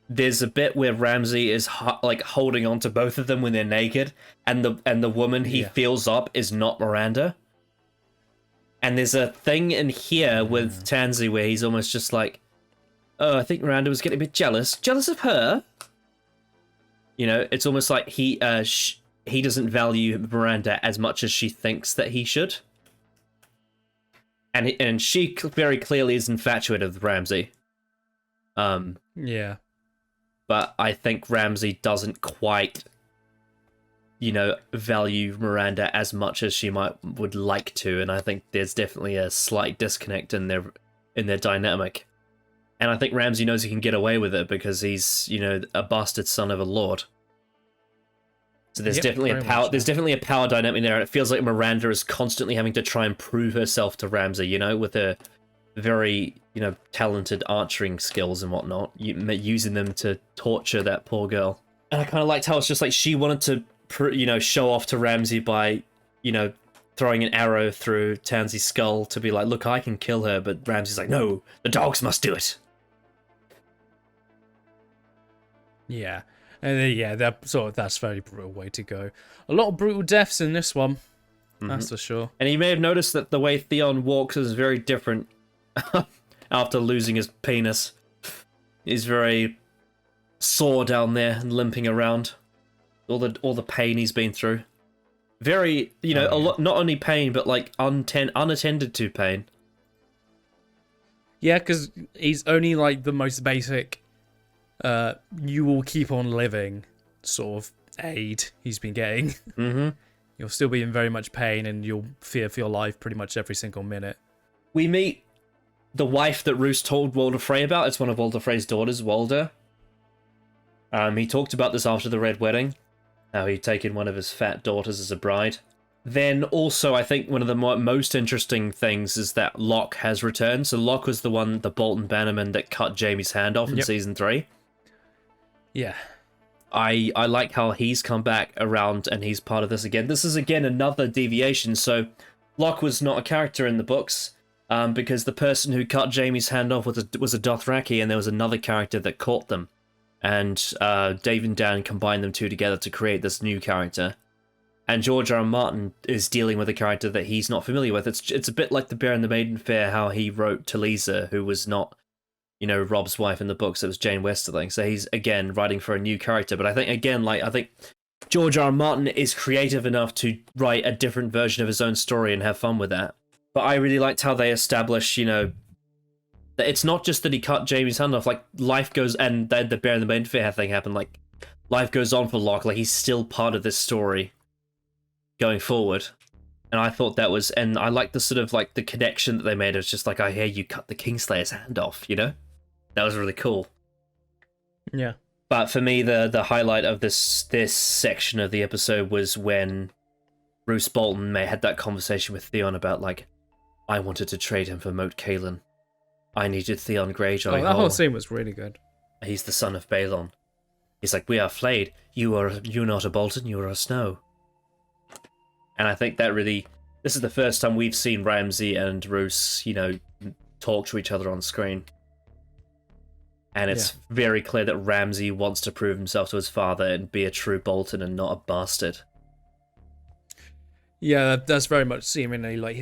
There's a bit where Ramsay is holding on to both of them when they're naked, and the woman he feels up is not Miranda. And there's a thing in here with Tansy where he's almost just like, oh, I think Miranda was getting a bit jealous of her. It's almost like he doesn't value Miranda as much as she thinks that he should. And she very clearly is infatuated with Ramsay. Yeah. But I think Ramsay doesn't quite, value Miranda as much as she would like to, and I think there's definitely a slight disconnect in their dynamic. And I think Ramsay knows he can get away with it because he's, a bastard son of a lord. So there's definitely a power. There's definitely a power dynamic there. It feels like Miranda is constantly having to try and prove herself to Ramsay, with her very, talented archering skills and whatnot, using them to torture that poor girl. And I kind of liked how it's just like she wanted to, show off to Ramsay by, throwing an arrow through Tansy's skull to be like, look, I can kill her. But Ramsay's like, no, the dogs must do it. Yeah. And that's a very brutal way to go. A lot of brutal deaths in this one. That's for sure. And you may have noticed that the way Theon walks is very different after losing his penis. He's very sore down there and limping around. All the pain he's been through. Very, a lot, not only pain, but like unattended to pain. Yeah, because he's only like the most basic you will keep on living sort of aid he's been getting. You'll still be in very much pain and you'll fear for your life pretty much every single minute. We meet the wife that Roose told Walder Frey about. It's one of Walder Frey's daughters, Walder. He talked about this after the Red Wedding, how he'd taken one of his fat daughters as a bride. Then also, I think one of the most interesting things is that Locke has returned. So Locke was the Bolton Bannerman that cut Jaime's hand off in season 3. Yeah. I like how he's come back around and he's part of this again. This is, again, another deviation. So Locke was not a character in the books because the person who cut Jaime's hand off was a Dothraki, and there was another character that caught them. And Dave and Dan combined them two together to create this new character. And George R. R. Martin is dealing with a character that he's not familiar with. It's a bit like The Bear and the Maiden Fair, how he wrote Talisa, who was not, Rob's wife in the books. It was Jane Westerling. So he's, again, writing for a new character. But I think, George R. R. Martin is creative enough to write a different version of his own story and have fun with that. But I really liked how they established, that it's not just that he cut Jaime's hand off. Like, life goes, and then the Bear and the Maiden Fair thing happened. Like, life goes on for Locke. Like, he's still part of this story going forward. And I thought that was, and I like the sort of like the connection that they made. It was just like, I hear you cut the Kingslayer's hand off, That was really cool. Yeah. But for me, the highlight of this section of the episode was when Roose Bolton had that conversation with Theon about, like, I wanted to trade him for Moat Cailin. I needed Theon Greyjoy. That whole scene was really good. He's the son of Balon. He's like, we are flayed. You're not a Bolton, you are a Snow. And I think that really, this is the first time we've seen Ramsay and Roose, talk to each other on screen. And it's very clear that Ramsay wants to prove himself to his father and be a true Bolton and not a bastard. Yeah, that's very much seemingly like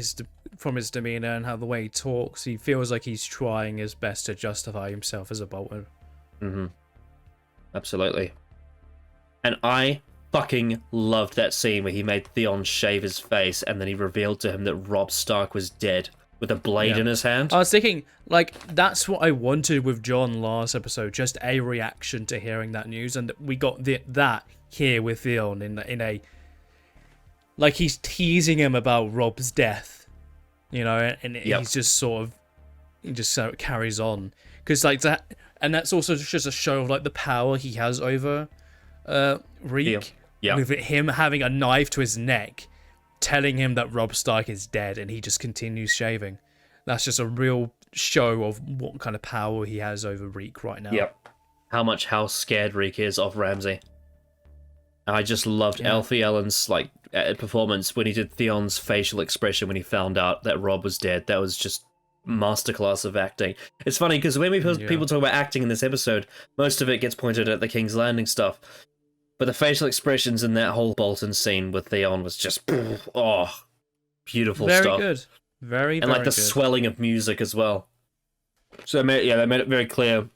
from his demeanor and how the way he talks. He feels like he's trying his best to justify himself as a Bolton. Absolutely. And I fucking loved that scene where he made Theon shave his face and then he revealed to him that Robb Stark was dead with a blade in his hand. I was thinking, like, that's what I wanted with Jon last episode, just a reaction to hearing that news, and we got that here with Theon in a... Like, he's teasing him about Robb's death, and he's just sort of... He just sort of carries on. Because, like, that... And that's also just a show of, like, the power he has over Reek. Yeah. With him having a knife to his neck, telling him that Robb Stark is dead, and he just continues shaving. That's just a real show of what kind of power he has over Reek right now. Yep. How scared Reek is of Ramsay. I just loved Alfie Allen's like performance when he did Theon's facial expression when he found out that Rob was dead. That was just masterclass of acting. It's funny because when people talk about acting in this episode, most of it gets pointed at the King's Landing stuff. But the facial expressions in that whole Bolton scene with Theon was just beautiful stuff. Very good. Very, and like the swelling of music as well. So they made it very clear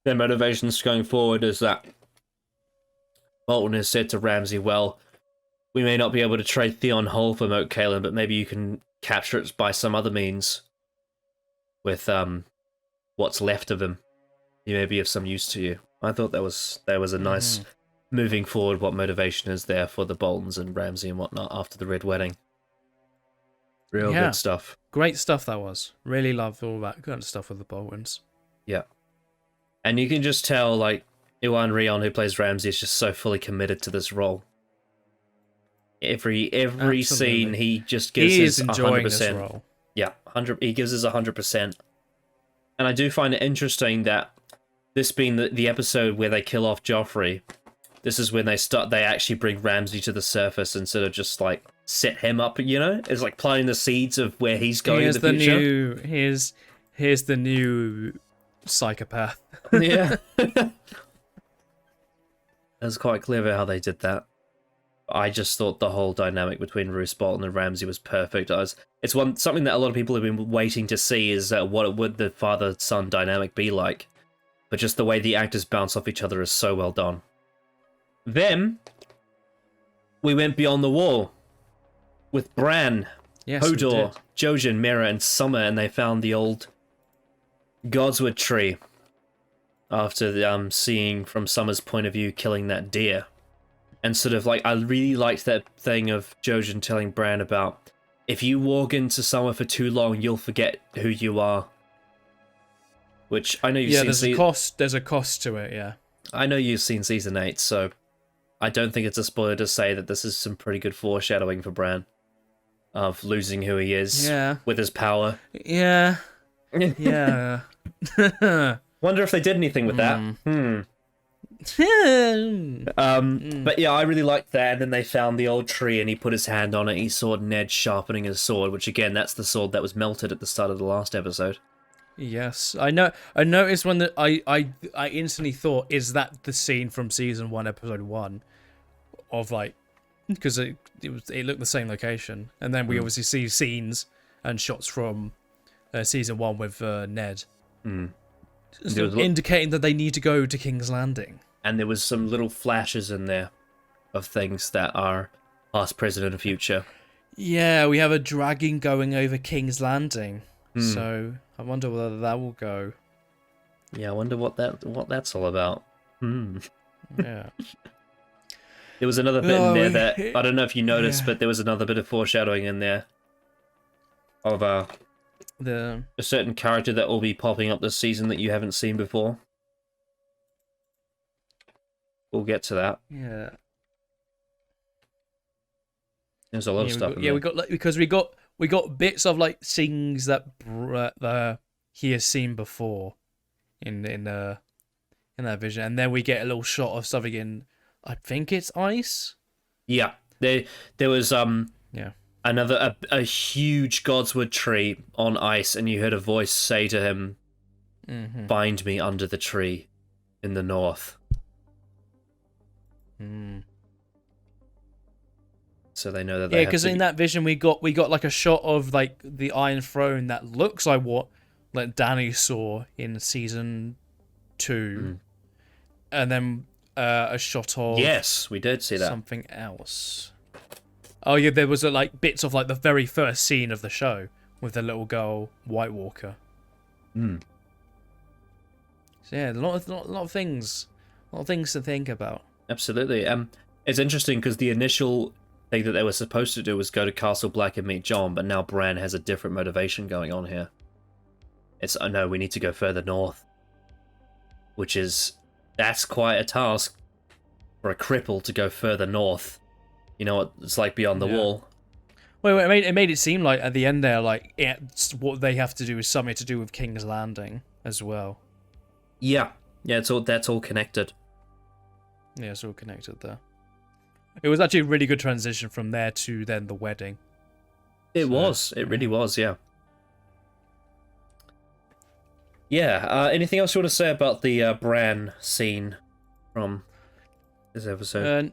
their motivations going forward is that Bolton has said to Ramsay, well, we may not be able to trade Theon whole for Moat Cailin, but maybe you can capture it by some other means with what's left of him. He may be of some use to you. I thought that was a nice moving forward what motivation is there for the Boltons and Ramsay and whatnot after the Red Wedding. Real good stuff. Great stuff that was. Really loved all that good stuff with the Boltons. Yeah. And you can just tell, like, Iwan Rion, who plays Ramsay, is just so fully committed to this role. Every scene, he just gives his 100%. This role. Yeah, he gives his 100%. And I do find it interesting that this being the episode where they kill off Joffrey, this is when they actually bring Ramsay to the surface instead of just, like, set him up, you know? It's like planting the seeds of where he's going in the future. Here's the new psychopath. Yeah. That's quite clever how they did that. I just thought the whole dynamic between Roose Bolton and Ramsay was perfect. It's something that a lot of people have been waiting to see is what would the father-son dynamic be like. But just the way the actors bounce off each other is so well done. Then, we went beyond the wall with Bran, Hodor, Jojen, Mera, and Summer, and they found the old Godswood tree after seeing from Summer's point of view killing that deer. And sort of like, I really liked that thing of Jojen telling Bran about, if you walk into somewhere for too long, you'll forget who you are. Which I know you've seen. There's a cost to it, yeah. I know you've seen season 8, so I don't think it's a spoiler to say that this is some pretty good foreshadowing for Bran of losing who he is with his power. Yeah. Yeah. Wonder if they did anything with that. But yeah, I really liked that. And then they found the old tree and he put his hand on it. He saw Ned sharpening his sword, which again, that's the sword that was melted at the start of the last episode. Yes, I know. I noticed when I instantly thought, is that the scene from season 1, episode 1, of like, because it looked the same location, and then we obviously see scenes and shots from season 1 with Ned, indicating that they need to go to King's Landing. And there was some little flashes in there of things that are past, present, and future. Yeah, we have a dragon going over King's Landing. So I wonder whether that will go. Yeah, I wonder what that's all about. Yeah. There was another bit in there that I don't know if you noticed, but there was another bit of foreshadowing in there of a certain character that will be popping up this season that you haven't seen before. We'll get to that. Yeah. There's a lot of stuff in there. We got because we got bits of like things that he has seen before in that vision, and then we get a little shot of something in, I think it's ice. Yeah, there was another a huge Godswood tree on ice, and you heard a voice say to him, "Find me under the tree in the north." So they know that they because in that vision we got like a shot of like the Iron Throne that looks like what like Dany saw in season 2, and then a shot of we did see that something else. Oh yeah, there was like bits of like the very first scene of the show with the little girl White Walker. So yeah, a lot of things to think about. Absolutely. It's interesting because the initial thing that they were supposed to do was go to Castle Black and meet Jon, but now Bran has a different motivation going on here. It's, oh no, we need to go further north. That's quite a task for a cripple to go further north. You know what it's like beyond the wall. Well, it made it seem like at the end there, like what they have to do is something to do with King's Landing as well. Yeah, that's all connected. Yeah, it's all connected there. It was actually a really good transition from there to then the wedding. It was. It really was, yeah. Yeah, anything else you want to say about the Bran scene from this episode?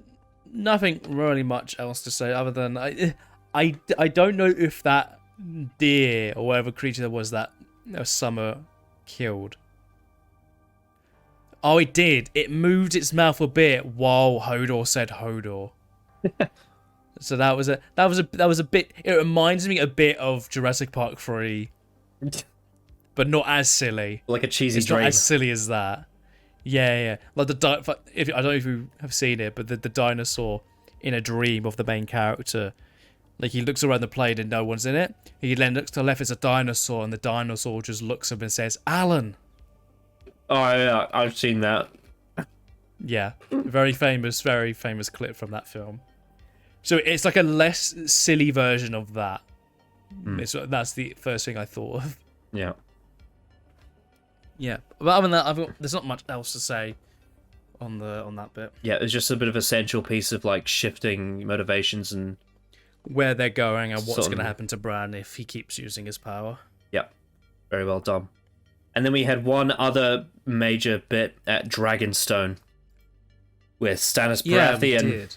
Nothing really much else to say other than I don't know if that deer or whatever creature there was that Summer killed. Oh, it did. It moved its mouth a bit while Hodor said Hodor. So that was a bit. It reminds me a bit of Jurassic Park 3, but not as silly. Like a cheesy it's dream. Not as silly as that. Yeah. Like if I don't know if you have seen it, but the dinosaur in a dream of the main character, like he looks around the plane and no one's in it. He then looks to the left, it's a dinosaur, and the dinosaur just looks up and says, "Alan." Oh yeah, I've seen that. Yeah, very famous clip from that film. So it's like a less silly version of that. That's the first thing I thought of. Yeah. Yeah, but other than that, there's not much else to say on that bit. Yeah, it's just a bit of a central piece of like shifting motivations and where they're going and what's going to happen to Bran if he keeps using his power. Yeah, very well done. And then we had one other major bit at Dragonstone with Stannis Baratheon,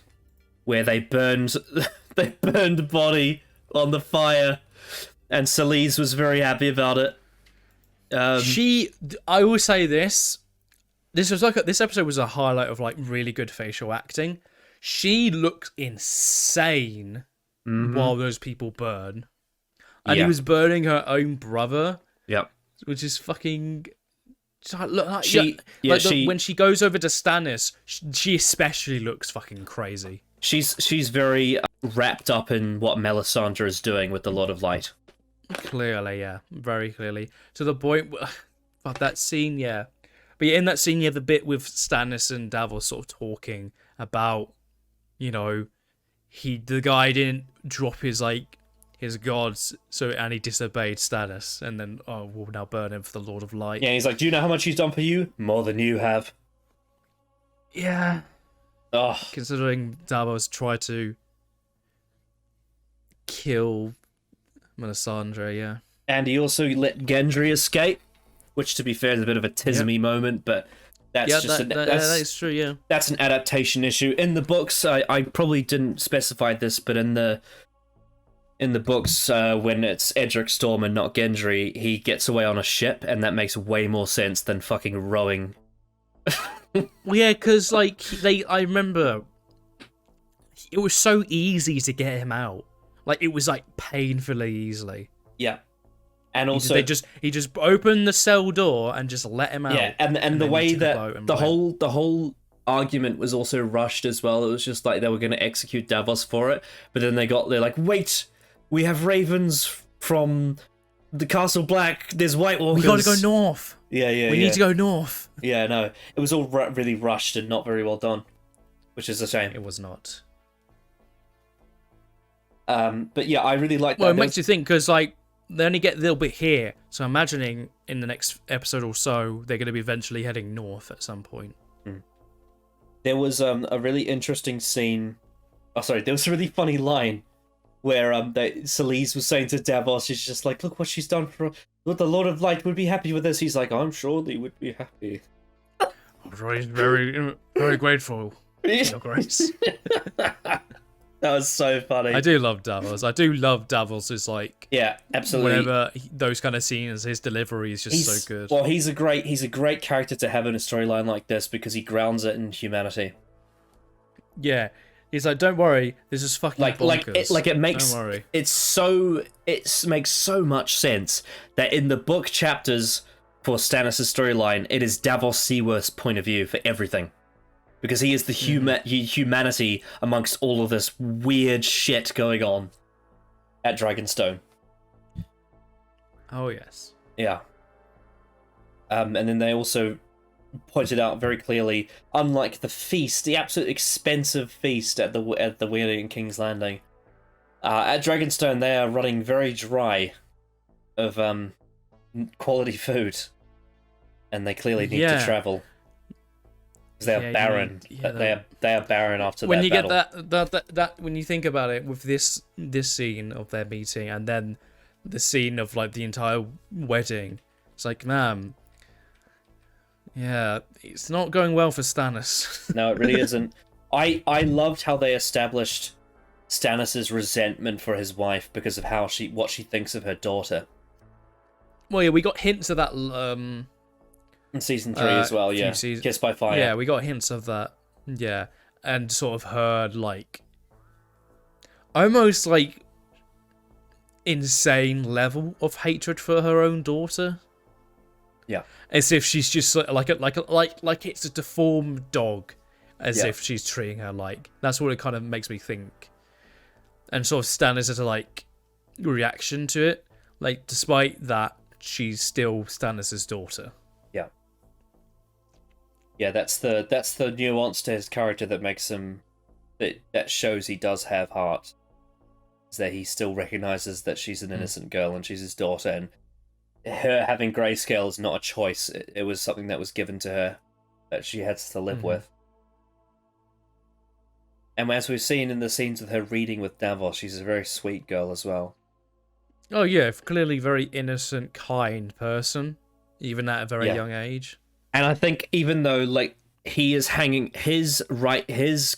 where they burned the body on the fire, and Celise was very happy about it. I will say this episode was a highlight of like really good facial acting. She looked insane while those people burn, and he was burning her own brother. Yep. Which is fucking. When she goes over to Stannis, she especially looks fucking crazy. She's very wrapped up in what Melisandre is doing with the Lord of Light. Clearly, yeah, very clearly. To the point, but that scene, yeah. But yeah, in that scene, you have the bit with Stannis and Davos sort of talking about, the guy didn't drop his gods, and he disobeyed Stannis, and then we'll now burn him for the Lord of Light. Yeah, he's like, do you know how much he's done for you? More than you have. Yeah. Oh. Considering Davos tried to kill Melisandre, yeah. And he also let Gendry escape, which, to be fair, is a bit of a tismy moment, but that's that is true, yeah. That's an adaptation issue. In the books, I probably didn't specify this, but in the books, when it's Edric Storm and not Gendry, he gets away on a ship, and that makes way more sense than fucking rowing. Well, yeah, because I remember it was so easy to get him out. Like it was like painfully easily. Yeah, and also he just opened the cell door and just let him out. Yeah, and the way that the whole argument was also rushed as well. It was just like they were going to execute Davos for it, but then they're like, wait, we have ravens from the Castle Black. There's White Walkers. We got to go north. Yeah. We need to go north. Yeah, no, it was all really rushed and not very well done, which is a shame. It was not. But yeah, I really like that. Well, it makes you think because they only get a little bit here. So imagining in the next episode or so, they're going to be eventually heading north at some point. There was a really interesting scene. Oh, sorry, there was a really funny line where Celise was saying to Davos, she's just like, look what she's done for. Look, the Lord of Light would be happy with this. He's like, I'm sure they would be happy. I'm sure he's very, very grateful. Your Grace. That was so funny. I do love Davos. I do love Davos' yeah, absolutely. Whenever those kind of scenes, his delivery is just so good. Well, he's a great character to have in a storyline like this because he grounds it in humanity. Yeah, he's like, don't worry, this is fucking bonkers. It makes don't worry. It makes so much sense that in the book chapters for Stannis' storyline, it is Davos Seaworth's point of view for everything. Because he is the humanity amongst all of this weird shit going on at Dragonstone. Oh, yes. Yeah. And then they also pointed out very clearly, unlike the feast, the absolute expensive feast at the Weird in King's Landing, at Dragonstone they are running very dry of quality food. And they clearly need to travel. They are barren. They are barren after when that you battle. get that when you think about it with this scene of their meeting and then the scene of like the entire wedding, it's like, man, yeah, it's not going well for Stannis. No, it really isn't. I loved how they established Stannis's resentment for his wife because of what she thinks of her daughter. Well, yeah, we got hints of that in season 3 as well, yeah. Kissed by Fire. Yeah, we got hints of that. Yeah, and sort of heard like almost like insane level of hatred for her own daughter. Yeah, as if she's just like it's a deformed dog, as if she's treating her like. That's what it kind of makes me think. And sort of Stannis as a like reaction to it, like despite that, she's still Stannis' daughter. Yeah. Yeah, that's the nuance to his character that makes him that shows he does have heart. Is that he still recognizes that she's an innocent girl and she's his daughter, and her having grayscale is not a choice. It was something that was given to her that she had to live with. And as we've seen in the scenes with her reading with Davos, she's a very sweet girl as well. Oh yeah, clearly very innocent, kind person, even at a very young age. And I think even though like he is hanging his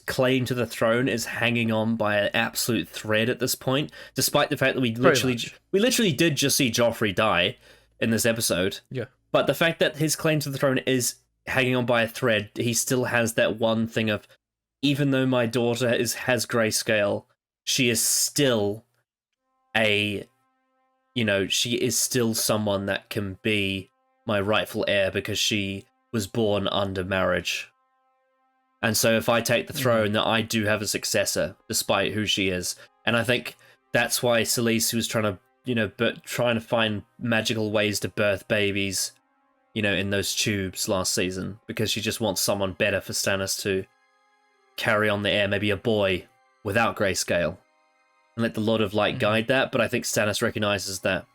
claim to the throne is hanging on by an absolute thread at this point, despite the fact that we literally did just see Joffrey die in this episode. Yeah. But the fact that his claim to the throne is hanging on by a thread, he still has that one thing of, even though my daughter has grayscale, she is still she is still someone that can be my rightful heir because she was born under marriage. And so if I take the throne, that I do have a successor, despite who she is. And I think that's why Khaleesi was trying to find magical ways to birth babies, in those tubes last season, because she just wants someone better for Stannis to carry on the heir, maybe a boy without grayscale, and let the Lord of Light guide that. But I think Stannis recognizes that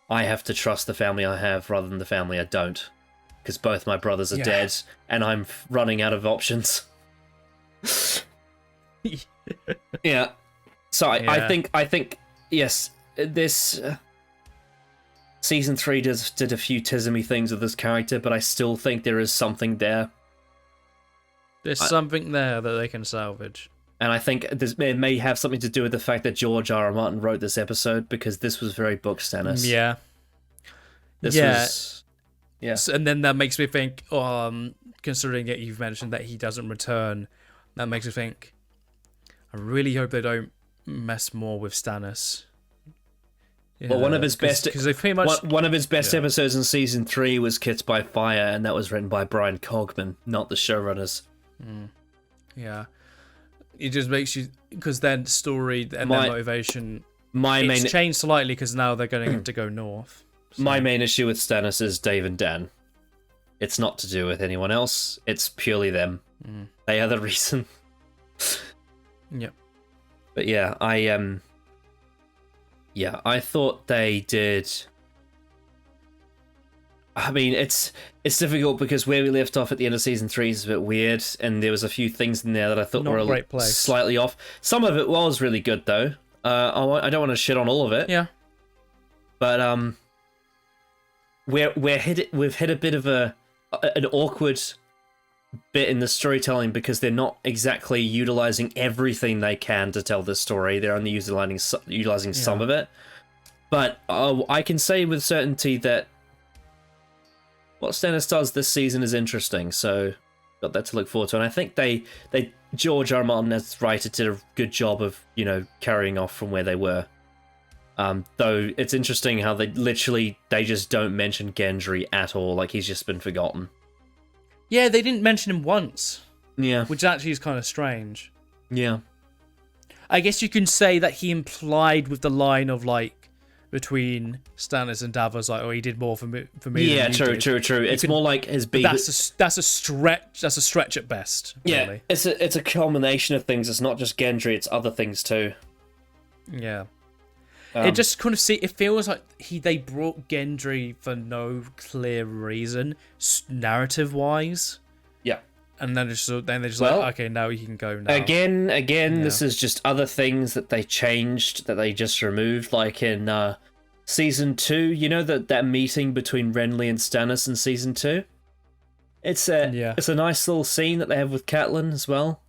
I have to trust the family I have rather than the family I don't, because both my brothers are dead and I'm running out of options. Yeah. So I think yes, this season 3 did a few tismy things with this character, but I still think there is something there. There's something there that they can salvage. And I think it may have something to do with the fact that George R. R. Martin wrote this episode, because this was very book Stannis. Yeah. Yes. And then that makes me think, considering that you've mentioned that he doesn't return, that makes me think, I really hope they don't mess more with Stannis. Well, one of his best Yeah. episodes in season 3 was Kissed by Fire, and that was written by Brian Cogman, not the showrunners. Yeah. It just makes you, because then story and their motivation, it's changed slightly because now they're going to go north. So. My main issue with Stannis is Dave and Dan. It's not to do with anyone else. It's purely them. They are the reason. Yep. But yeah, I thought they did. I mean, it's difficult because where we left off at the end of season 3 is a bit weird, and there was a few things in there that I thought were slightly off. Some of it was really good though. I don't want to shit on all of it. Yeah. But we've hit a bit of an awkward bit in the storytelling, because they're not exactly utilizing everything they can to tell this story. They're only utilizing some of it. But I can say with certainty that what Stannis does this season is interesting, so got that to look forward to. And I think George R. R. Martin as writer did a good job of, carrying off from where they were. Though it's interesting how they just don't mention Gendry at all, like he's just been forgotten. Yeah, they didn't mention him once. Yeah. Which actually is kind of strange. Yeah. I guess you can say that he implied with the line of like between Stannis and Davos, like, "Oh, he did more for me." Yeah, true. It's more like his big. That's a stretch. That's a stretch at best. Yeah, it's a culmination of things. It's not just Gendry; it's other things too. Yeah. It just kind of it feels like they brought Gendry for no clear reason, narrative wise. Yeah. And then they're just Well, like, okay, now you can go now. Again, this is just other things that they changed, that they just removed, like in Season 2, you know that meeting between Renly and Stannis in Season 2? It's a nice little scene that they have with Catelyn as well.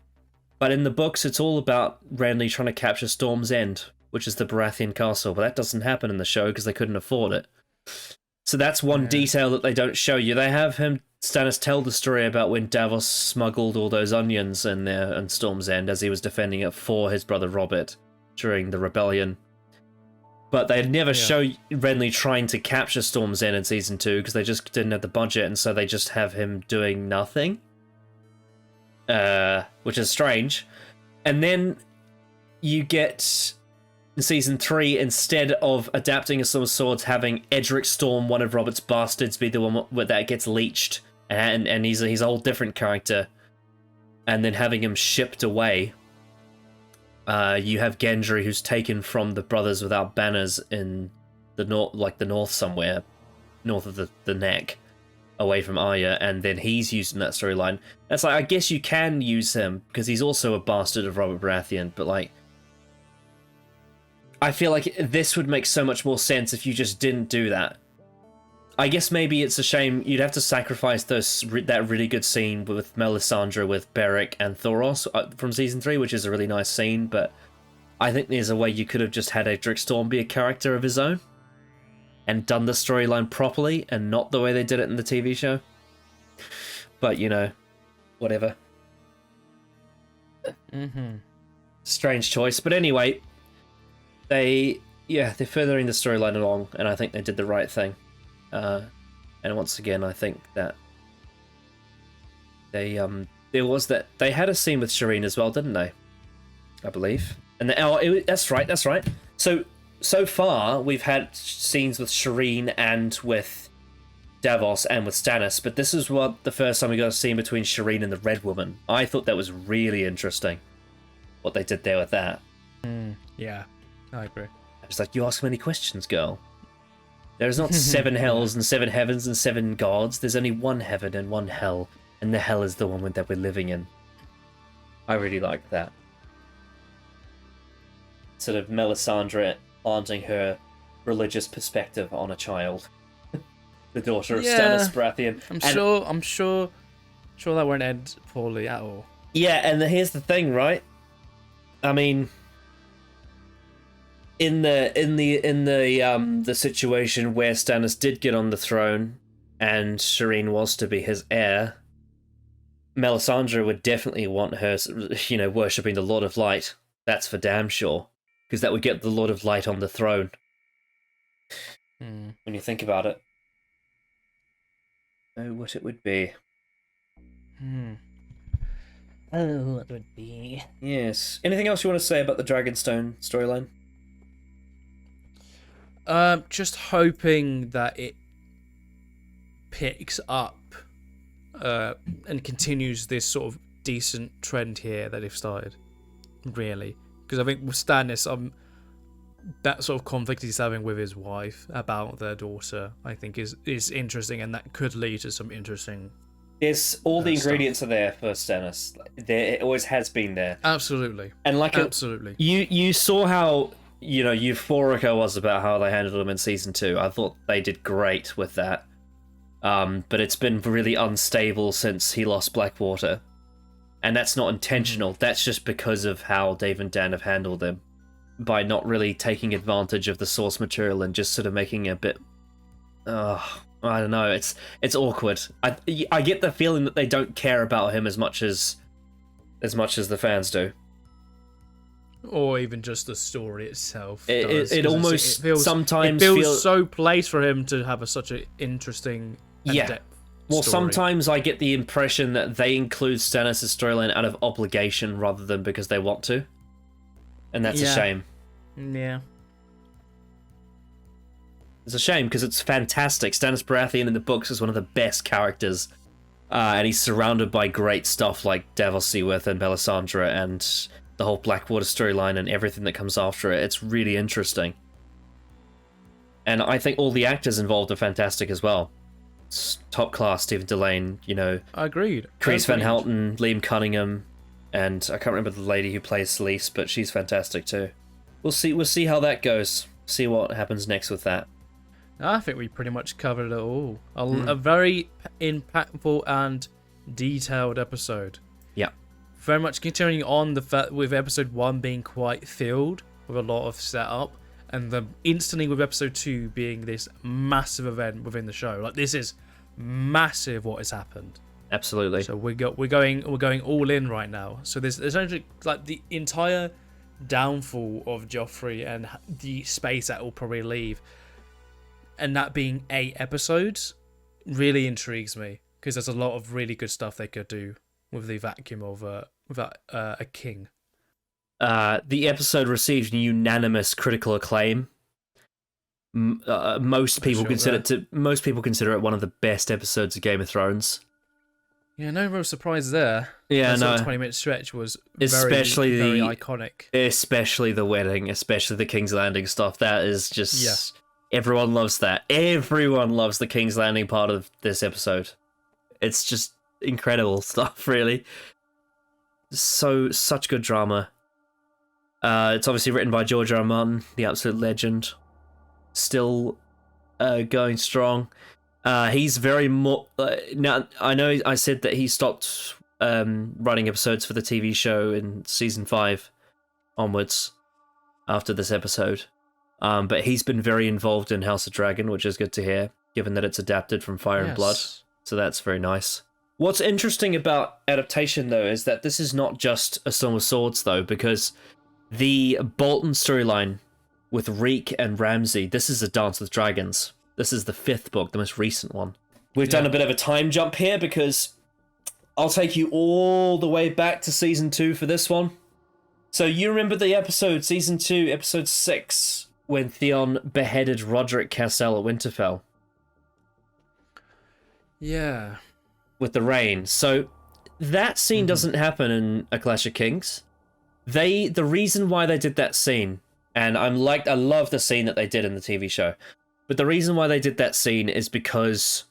But in the books, it's all about Renly trying to capture Storm's End, which is the Baratheon castle, but that doesn't happen in the show because they couldn't afford it. So that's one detail that they don't show you. They have Stannis tell the story about when Davos smuggled all those onions in there in Storm's End as he was defending it for his brother Robert during the rebellion. But they'd never show Renly trying to capture Storm's End in Season 2 because they just didn't have the budget, and so they just have him doing nothing. Which is strange. And then you get in Season 3, instead of adapting A Song of Swords, having Eirich Storm, one of Robert's bastards, be the one that gets leeched, and he's a whole different character, and then having him shipped away. You have Gendry, who's taken from the Brothers Without Banners in the north somewhere, north of the neck, away from Arya, and then he's used in that storyline. It's like, I guess you can use him because he's also a bastard of Robert Baratheon, but like, I feel like this would make so much more sense if you just didn't do that. I guess maybe it's a shame you'd have to sacrifice that really good scene with Melisandre with Beric and Thoros from Season 3, which is a really nice scene, but I think there's a way you could have just had Eirich Storm be a character of his own and done the storyline properly and not the way they did it in the TV show. But, you know, whatever. Strange choice. But anyway, they're furthering the storyline along, and I think they did the right thing. And once again, I think that they they had a scene with Shireen as well, didn't they? I believe. And that's right. So far we've had scenes with Shireen and with Davos and with Stannis, but this is the first time we got a scene between Shireen and the Red Woman. I thought that was really interesting, what they did there with that. Yeah, I agree. I was like, you ask many questions, girl. There's not 7 hells and 7 heavens and 7 gods. There's only 1 heaven and 1 hell, and the hell is the one that we're living in. I really like that. Sort of Melisandre planting her religious perspective on a child. The daughter of Stannis Baratheon. I'm sure that won't end poorly at all. Yeah, and here's the thing, right? I mean, in the situation where Stannis did get on the throne and Shireen was to be his heir, Melisandre would definitely want her, worshipping the Lord of Light. That's for damn sure, because that would get the Lord of Light on the throne. When you think about it. Oh, what it would be. Oh, what would be. Yes. Anything else you want to say about the Dragonstone storyline? Just hoping that it picks up and continues this sort of decent trend here that they've started. Really. Because I think with Stannis, that sort of conflict he's having with his wife about their daughter, I think is interesting, and that could lead to some interesting. Yes, all the ingredients are there for Stannis. It always has been there. Absolutely. And absolutely. You saw how euphoric I was about how they handled him in Season 2. I thought they did great with that. But it's been really unstable since he lost Blackwater. And that's not intentional. That's just because of how Dave and Dan have handled him. By not really taking advantage of the source material and just sort of making it a bit... I don't know. It's awkward. I get the feeling that they don't care about him as much as the fans do. Or even just the story itself. It almost sometimes feels so placed for him to have such an interesting and depth Well, story. sometimes I get the impression that they include Stannis' storyline out of obligation rather than because they want to. And that's a shame. Yeah. It's a shame because it's fantastic. Stannis Baratheon in the books is one of the best characters. And he's surrounded by great stuff like Davos Seaworth and Melisandre and the whole Blackwater storyline and everything that comes after it. It's really interesting. And I think all the actors involved are fantastic as well. top class. Stephen Delane, you know, Agreed. Carice Van Agreed. Houten, Liam Cunningham, and I can't remember the lady who plays Celeste, but she's fantastic too. We'll see how that goes. See what happens next with that. I think we pretty much covered it all. A very impactful and detailed episode. Yeah. Very much continuing on the fact with episode 1 being quite filled with a lot of setup, and then instantly with episode 2 being this massive event within the show. Like, this is massive what has happened. Absolutely. So we're going all in right now. So there's essentially like the entire downfall of Joffrey and the space that will probably leave, and that being 8 episodes really intrigues me, because there's a lot of really good stuff they could do with the vacuum of without a king. The episode received unanimous critical acclaim. Most people consider it one of the best episodes of Game of Thrones. Yeah, no real surprise there. Yeah, that no. sort of 20-minute stretch was Especially very the iconic. Especially the wedding, especially the King's Landing stuff. That is just everyone loves that. Everyone loves the King's Landing part of this episode. It's just incredible stuff, really. Such good drama. It's obviously written by George R. R. Martin, the absolute legend. Still going strong. He's very more... now, I know I said that he stopped writing episodes for the TV show in season 5 onwards after this episode. But he's been very involved in House of Dragon, which is good to hear, given that it's adapted from Fire and Blood. So that's very nice. What's interesting about adaptation, though, is that this is not just A Storm of Swords, though, because the Bolton storyline with Reek and Ramsay, this is A Dance with Dragons. This is the 5th book, the most recent one. We've done a bit of a time jump here because I'll take you all the way back to season 2 for this one. So you remember the episode, season 2, episode 6, when Theon beheaded Roderick Cassel at Winterfell? Yeah. With the rain. So that scene doesn't happen in A Clash of Kings. The reason why they did that scene, and I love the scene that they did in the TV show, but the reason why they did that scene is because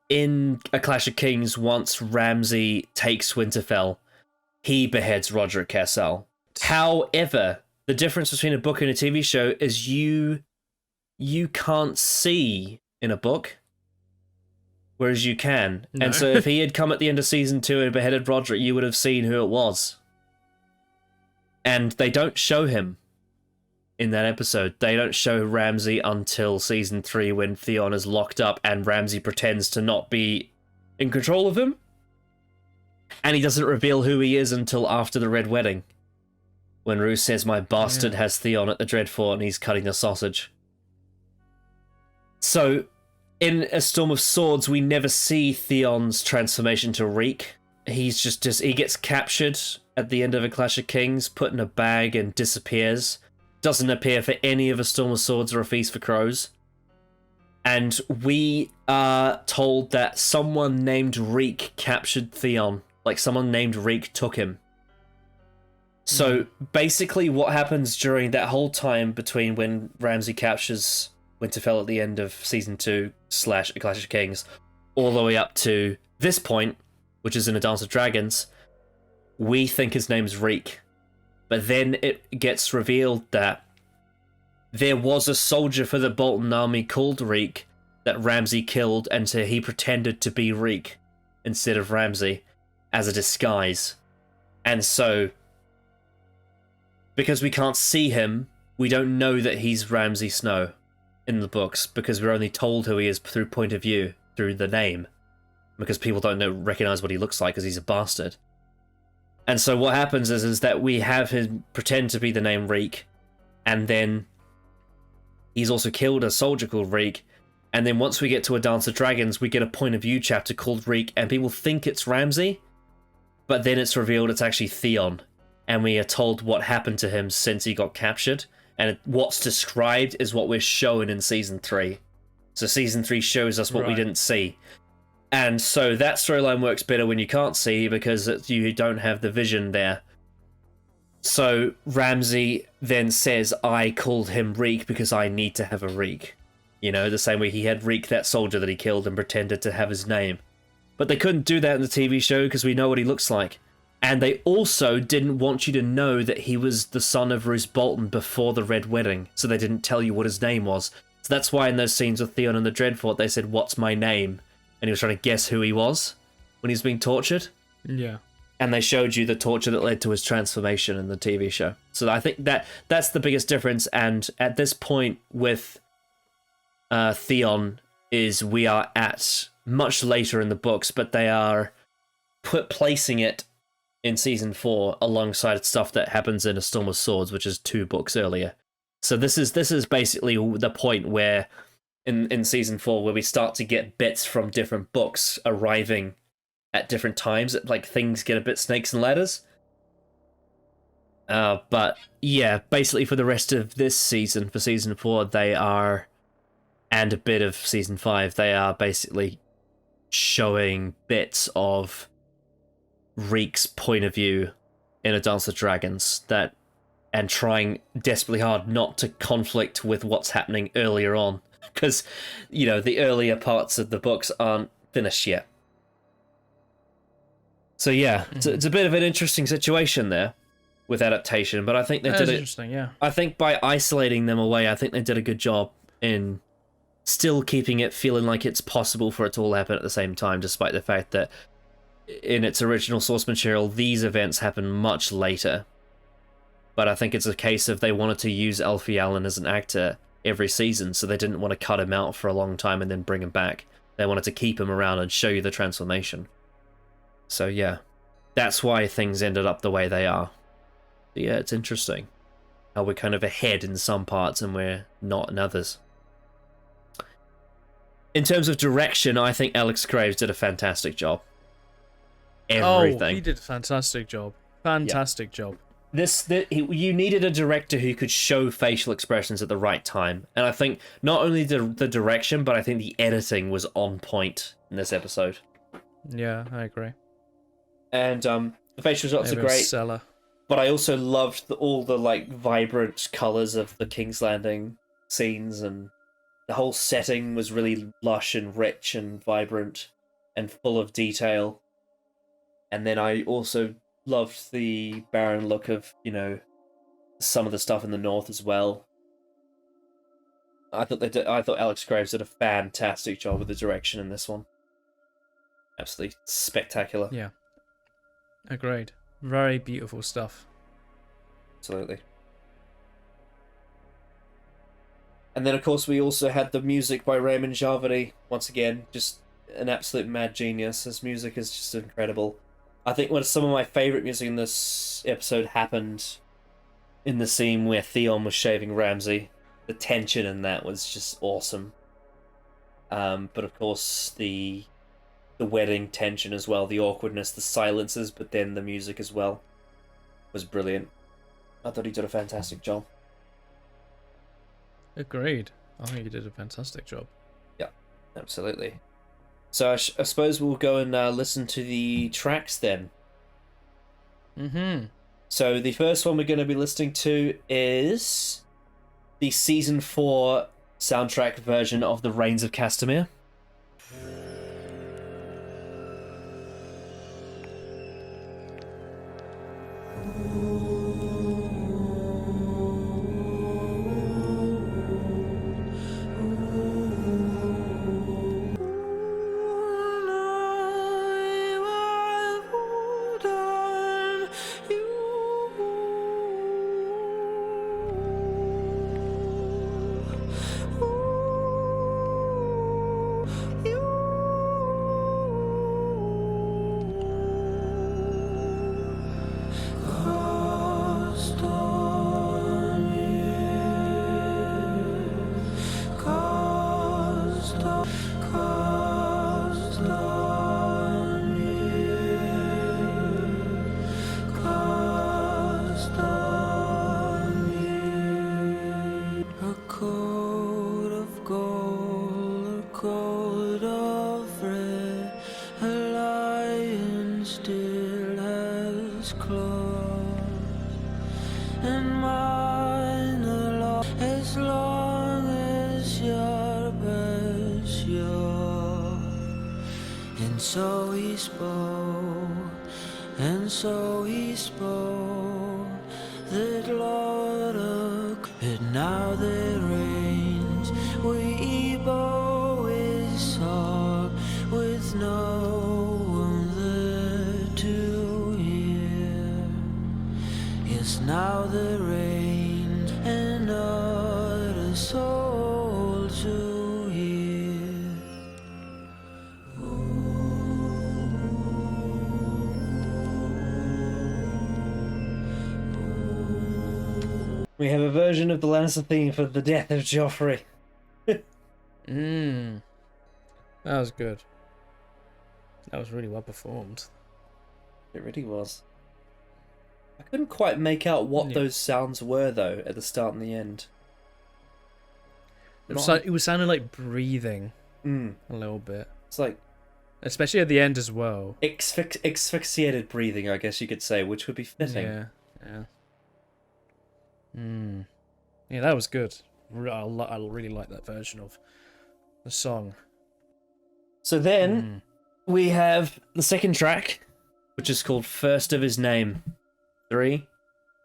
in A Clash of Kings, once Ramsay takes Winterfell, he beheads Roderick Cassel. However, the difference between a book and a TV show is you can't see in a book, whereas you can. No. And so if he had come at the end of season 2 and beheaded Roderick, you would have seen who it was. And they don't show him in that episode. They don't show Ramsay until season 3 when Theon is locked up and Ramsay pretends to not be in control of him. And he doesn't reveal who he is until after the Red Wedding, when Roose says, "My bastard has Theon at the Dreadfort and he's cutting the sausage." So, in A Storm of Swords, we never see Theon's transformation to Reek. He's just he gets captured at the end of A Clash of Kings, put in a bag and disappears. Doesn't appear for any of A Storm of Swords or A Feast for Crows. And we are told that someone named Reek captured Theon. Like, someone named Reek took him. So, basically what happens during that whole time between when Ramsay captures Winterfell at the end of Season 2 / A Clash of Kings, all the way up to this point, which is in A Dance of Dragons, we think his name's Reek. But then it gets revealed that there was a soldier for the Bolton army called Reek that Ramsay killed, and so he pretended to be Reek instead of Ramsay as a disguise. And so, because we can't see him, we don't know that he's Ramsay Snow in the books, because we're only told who he is through point of view, through the name, because people don't recognize what he looks like because he's a bastard. And so what happens is that we have him pretend to be the name Reek, and then he's also killed a soldier called Reek, and then once we get to A Dance of Dragons, we get a point of view chapter called Reek, and people think it's Ramsay, but then it's revealed it's actually Theon, and we are told what happened to him since he got captured, and what's described is what we're shown in Season 3. So Season 3 shows us what we didn't see. And so that storyline works better when you can't see, because you don't have the vision there. So Ramsay then says, "I called him Reek because I need to have a Reek." You know, the same way he had Reek, that soldier that he killed, and pretended to have his name. But they couldn't do that in the TV show because we know what he looks like. And they also didn't want you to know that he was the son of Roose Bolton before the Red Wedding, so they didn't tell you what his name was. So that's why in those scenes with Theon and the Dreadfort, they said, "What's my name?" And he was trying to guess who he was when he was being tortured. Yeah. And they showed you the torture that led to his transformation in the TV show. So I think that's the biggest difference. And at this point with Theon, is we are at much later in the books, but they are placing it in season 4 alongside stuff that happens in A Storm of Swords, which is 2 books earlier. So this is basically the point where in season 4 where we start to get bits from different books arriving at different times. Like things get a bit snakes and ladders. But yeah, basically for the rest of this season, for season 4, they are, and a bit of season 5, they are basically showing bits of Reek's point of view in A Dance with Dragons, and trying desperately hard not to conflict with what's happening earlier on, because, you know, the earlier parts of the books aren't finished yet. So yeah, it's a bit of an interesting situation there with adaptation, but I think they did it. Interesting, yeah. I think by isolating them away, I think they did a good job in still keeping it feeling like it's possible for it to all happen at the same time, despite the fact that in its original source material, these events happen much later. But I think it's a case of they wanted to use Alfie Allen as an actor every season, so they didn't want to cut him out for a long time and then bring him back. They wanted to keep him around and show you the transformation. So yeah, that's why things ended up the way they are. But yeah, it's interesting how we're kind of ahead in some parts and we're not in others. In terms of direction, I think Alex Graves did a fantastic job. Everything. Oh, he did a fantastic job. Fantastic job. You needed a director who could show facial expressions at the right time. And I think not only the direction, but I think the editing was on point in this episode. Yeah, I agree. And the facial shots are great. Seller. But I also loved all the like vibrant colours of the King's Landing scenes, and the whole setting was really lush and rich and vibrant and full of detail. And then I also loved the barren look of, you know, some of the stuff in the north as well. I thought Alex Graves did a fantastic job with the direction in this one. Absolutely spectacular. Yeah. Agreed. Very beautiful stuff. Absolutely. And then, of course, we also had the music by Raymond Javadi. Once again, just an absolute mad genius. His music is just incredible. I think some of my favourite music in this episode happened in the scene where Theon was shaving Ramsay. The tension in that was just awesome. But of course, the wedding tension as well, the awkwardness, the silences, but then the music as well was brilliant. I thought he did a fantastic job. Agreed. I think he did a fantastic job. Yeah, absolutely. So I suppose we'll go and listen to the tracks then. Mm-hmm. So the first one we're going to be listening to is the Season 4 soundtrack version of The Rains of Castamere. Oh so he spoke, and so he spoke, that Lord of, and now there reigns, we bow his song, with no one there to hear. Yes, now there reigns, and not a soul to hear. We have a version of the Lannister theme for the death of Joffrey. That was good. That was really well performed. It really was. I couldn't quite make out what those sounds were, though, at the start and the end. It was sounding like breathing a little bit. It's like... Especially at the end as well. Asphyxiated breathing, I guess you could say, which would be fitting. Yeah. Yeah, that was good. I really like that version of the song. So then, we have the second track, which is called First of His Name. 3,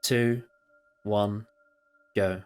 2, 1, go.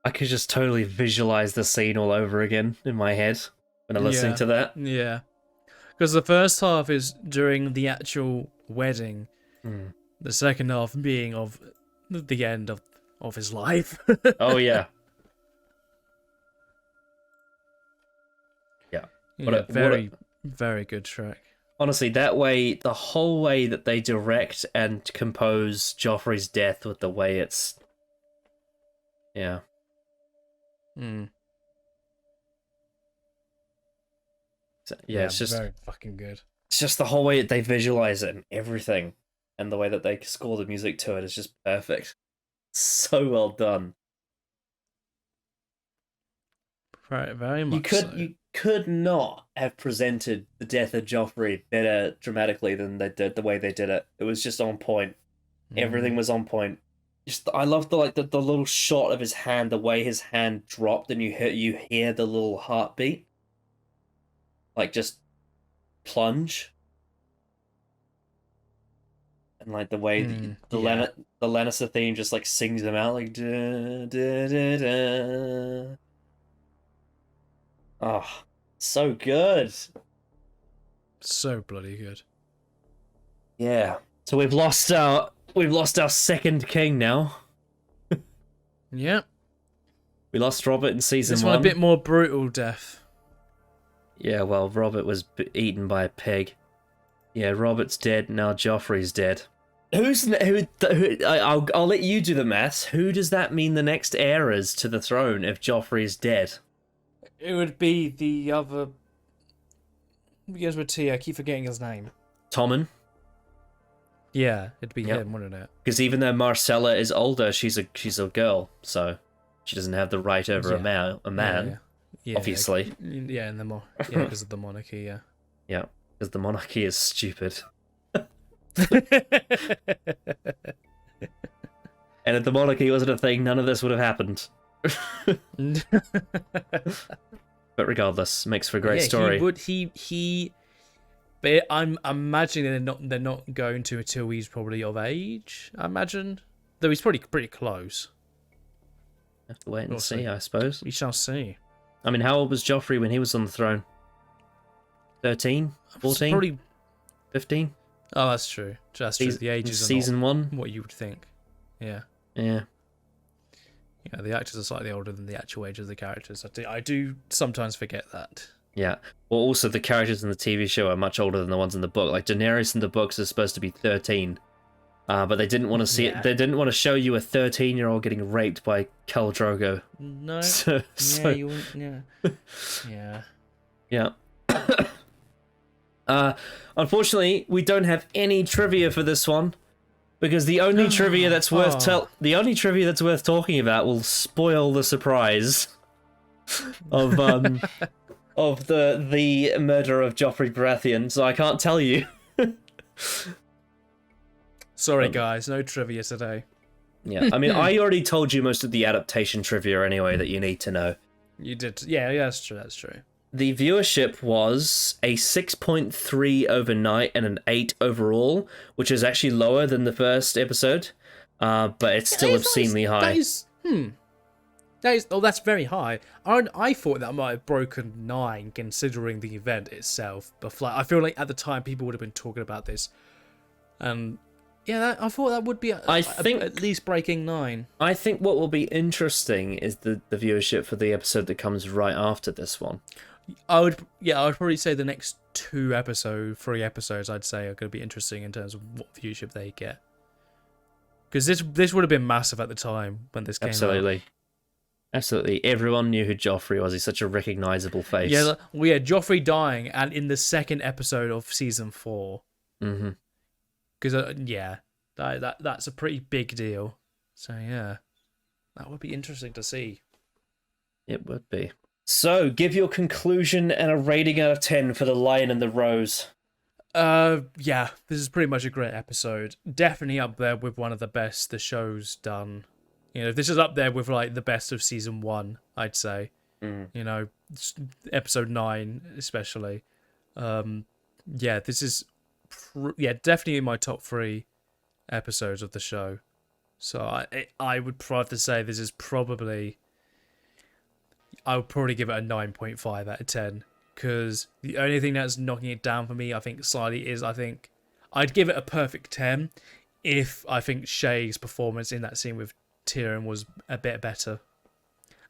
I could just totally visualize the scene all over again in my head when I'm listening to that. Yeah. Because the first half is during the actual wedding. The second half being of the end of his life. Oh, yeah. Yeah. Very good track. Honestly, that way, the whole way that they direct and compose Joffrey's death with the way it's... Yeah. Yeah, it's just very fucking good. It's just the whole way they visualize it and everything, and the way that they score the music to it is just perfect. So well done. Very much. You could not have presented the death of Joffrey better dramatically than they did the way they did it. It was just on point. Everything was on point. I love the little shot of his hand, the way his hand dropped, and you hear the little heartbeat, like just plunge, and like the way the Lannister theme just like sings them out like da, da, da, da. Oh, so good. So bloody good. Yeah. So we've lost our second king now. Yep. We lost Robert in season 1. This one a bit more brutal death. Yeah, well, Robert was eaten by a pig. Yeah, Robert's dead, now Joffrey's dead. I'll let you do the maths. Who does that mean the next heir is to the throne if Joffrey's dead? It would be the other... Begins with T, I keep forgetting his name. Tommen? Yeah, it'd be him, wouldn't it? Because even though Marcella is older, she's a girl, so she doesn't have the right over a man. Yeah, obviously. Yeah, because of the monarchy, yeah. Yeah, because the monarchy is stupid. And if the monarchy wasn't a thing, none of this would have happened. But regardless, makes for a great story. But I'm imagining they're not going to until he's probably of age. I imagine, though he's probably pretty close. Have to wait and see, I suppose. We shall see. I mean, how old was Joffrey when he was on the throne? 13? 14? Probably 15? Oh, that's true. That's true. The ages are season 1. What you would think. Yeah. Yeah. Yeah, the actors are slightly older than the actual age of the characters. I do sometimes forget that. Yeah. Well, also the characters in the TV show are much older than the ones in the book. Like Daenerys in the books is supposed to be 13, but they didn't want to see it. They didn't want to show you a 13-year-old getting raped by Khal Drogo. No. You wouldn't. Yeah. Yeah. Unfortunately, we don't have any trivia for this one. Because the only trivia that's worth talking about will spoil the surprise of of the murder of Joffrey Baratheon, so I can't tell you. Sorry guys, no trivia today. Yeah, I mean I already told you most of the adaptation trivia anyway that you need to know. You did, yeah, that's true. The viewership was a 6.3 overnight and an 8 overall, which is actually lower than the first episode, but it's still obscenely high. That's very high. I thought that might have broken 9 considering the event itself, but I feel like at the time people would have been talking about this, and yeah, I thought that would be at least breaking 9. I think what will be interesting is the viewership for the episode that comes right after this one. I would probably say the next 3 episodes, I'd say are going to be interesting in terms of what viewership they get. Because this would have been massive at the time when this came out. Absolutely. Everyone knew who Joffrey was. He's such a recognizable face. Yeah, Joffrey dying, and in the second episode of season 4. Mm-hmm. Because that's a pretty big deal. So yeah, that would be interesting to see. It would be. So, give your conclusion and a rating out of 10 for The Lion and the Rose. Yeah, this is pretty much a great episode. Definitely up there with one of the best the show's done. You know, this is up there with like the best of season 1, I'd say. You know, episode 9 especially. Yeah, this is definitely in my top 3 episodes of the show. So I would have to say this is probably... I would probably give it a 9.5 out of 10. Because the only thing that's knocking it down for me, I think, slightly is, I'd give it a perfect 10 if I think Shay's performance in that scene with Tyrion was a bit better.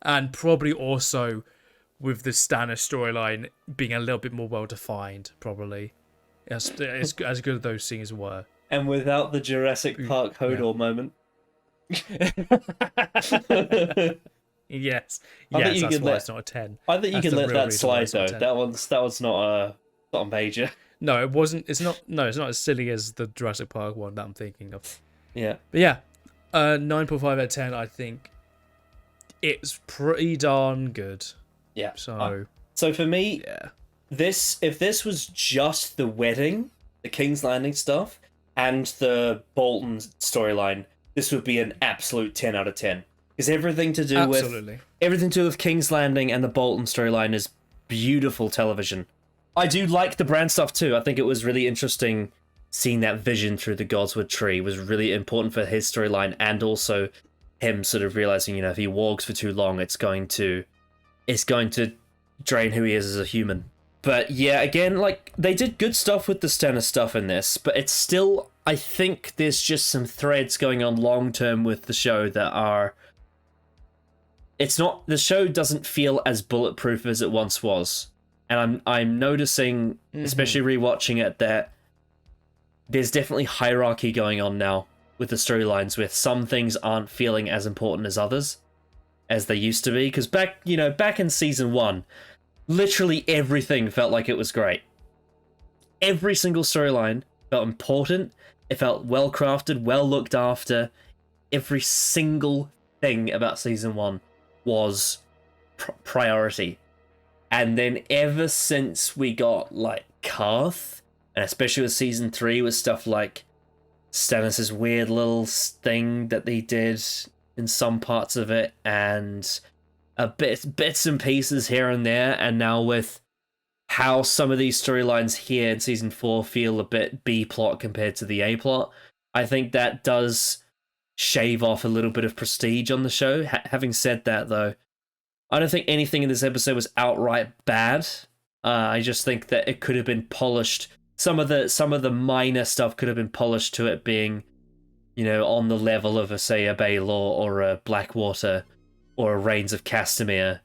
And probably also with the Stannis storyline being a little bit more well-defined, probably. As good as those scenes were. And without the Jurassic Park Hodor moment. Yes. I think Yes, you that's could why let- it's not a 10. I think you That's can the let real that reason why slide it's not a though. 10. That was not a major. No, it wasn't. It's not. No, it's not as silly as the Jurassic Park one that I'm thinking of. Yeah. But yeah, 9.5 out of 10. I think it's pretty darn good. Yeah. So for me, yeah, if this was just the wedding, the King's Landing stuff, and the Bolton storyline, this would be an absolute 10 out of 10. Because everything to do with King's Landing and the Bolton storyline is beautiful television. I do like the Bran stuff too. I think it was really interesting seeing that vision through the Godswood tree was really important for his storyline, and also him sort of realizing, if he walks for too long, it's going to drain who he is as a human. But yeah, again, like, they did good stuff with the Stannis stuff in this, but it's still, I think there's just some threads going on long term with the show that are... the show doesn't feel as bulletproof as it once was. And I'm noticing, especially rewatching it, that there's definitely hierarchy going on now with the storylines, with some things aren't feeling as important as others as they used to be. Because back in season 1, literally everything felt like it was great. Every single storyline felt important. It felt well crafted, well looked after. Every single thing about season 1 was priority. And then ever since we got, like, Karth, and especially with season 3, with stuff like Stannis' weird little thing that they did in some parts of it, and bits and pieces here and there, and now with how some of these storylines here in season 4 feel a bit B-plot compared to the A-plot, I think that does shave off a little bit of prestige on the show. Having said that, though, I don't think anything in this episode was outright bad. I just think that it could have been polished. Some of the minor stuff could have been polished to it being, on the level of a Baelor or a Blackwater or a Reigns of Castamere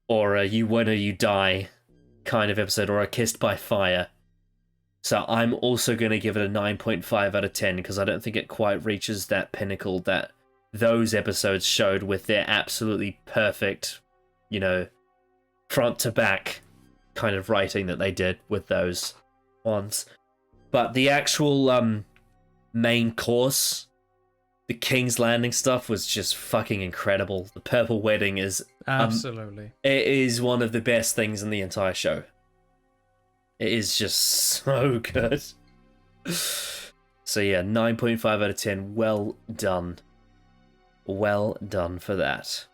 or a You Win or You Die kind of episode, or a Kissed by Fire. So I'm also going to give it a 9.5 out of 10 because I don't think it quite reaches that pinnacle that those episodes showed with their absolutely perfect, front to back kind of writing that they did with those ones. But the actual main course, the King's Landing stuff, was just fucking incredible. The Purple Wedding is absolutely, it is one of the best things in the entire show. It is just so good. So yeah, 9.5 out of 10. Well done. Well done for that.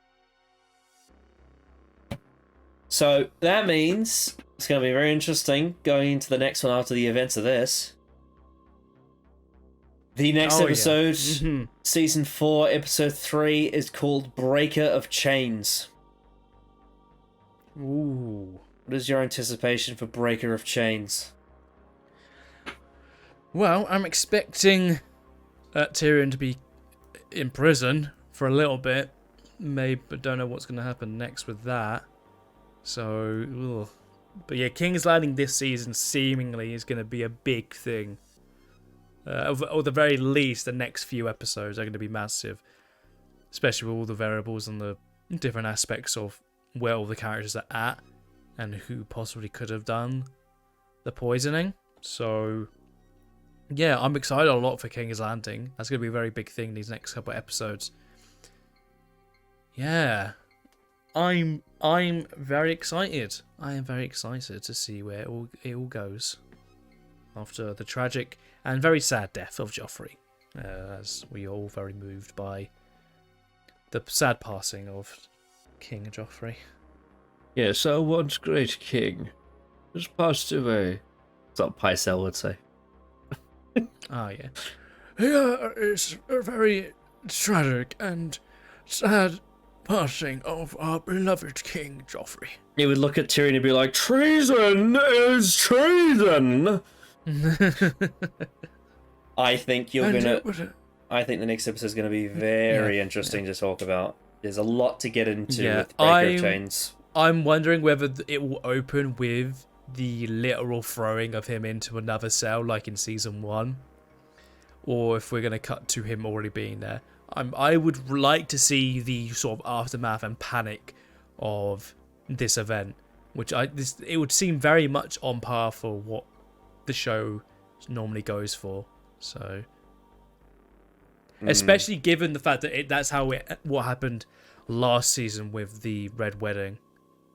So that means it's going to be very interesting going into the next one after the events of this. The next episode, Season 4, Episode 3, is called Breaker of Chains. Ooh. What is your anticipation for Breaker of Chains? Well, I'm expecting Tyrion to be in prison for a little bit. Maybe, but don't know what's going to happen next with that. So, ugh. But yeah, King's Landing this season seemingly is going to be a big thing. Or the very least, the next few episodes are going to be massive. Especially with all the variables and the different aspects of where all the characters are at and who possibly could have done the poisoning. So, yeah, I'm excited a lot for King's Landing. That's going to be a very big thing these next couple of episodes. Yeah. I'm very excited. I am very excited to see where it all goes after the tragic and very sad death of Joffrey, as we are all very moved by the sad passing of King Joffrey. Yes, our once great king has passed away. That's what Pycelle would say. Ah, yeah. Yeah, it's a very tragic and sad passing of our beloved King Joffrey. He would look at Tyrion and be like, "Treason is treason!" I think I think the next episode is going to be very interesting to talk about. There's a lot to get into with Breaker of Chains. I'm wondering whether it will open with the literal throwing of him into another cell like in season 1, or if we're going to cut to him already being there. I would like to see the sort of aftermath and panic of this event, which it would seem very much on par for what the show normally goes for. So, especially given the fact that that's what happened last season with the Red Wedding.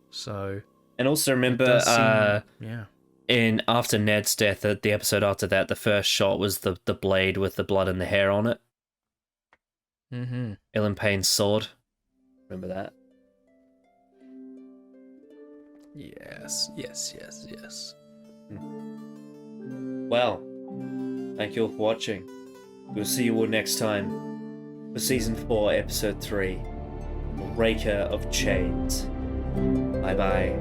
So, and also remember, yeah. In after Ned's death, the episode after that, the first shot was the blade with the blood and the hair on it. Mm-hmm. Ellen Payne's sword. Remember that? Yes. Well, thank you all for watching. We'll see you all next time for Season 4, Episode 3, Breaker of Chains. Bye-bye.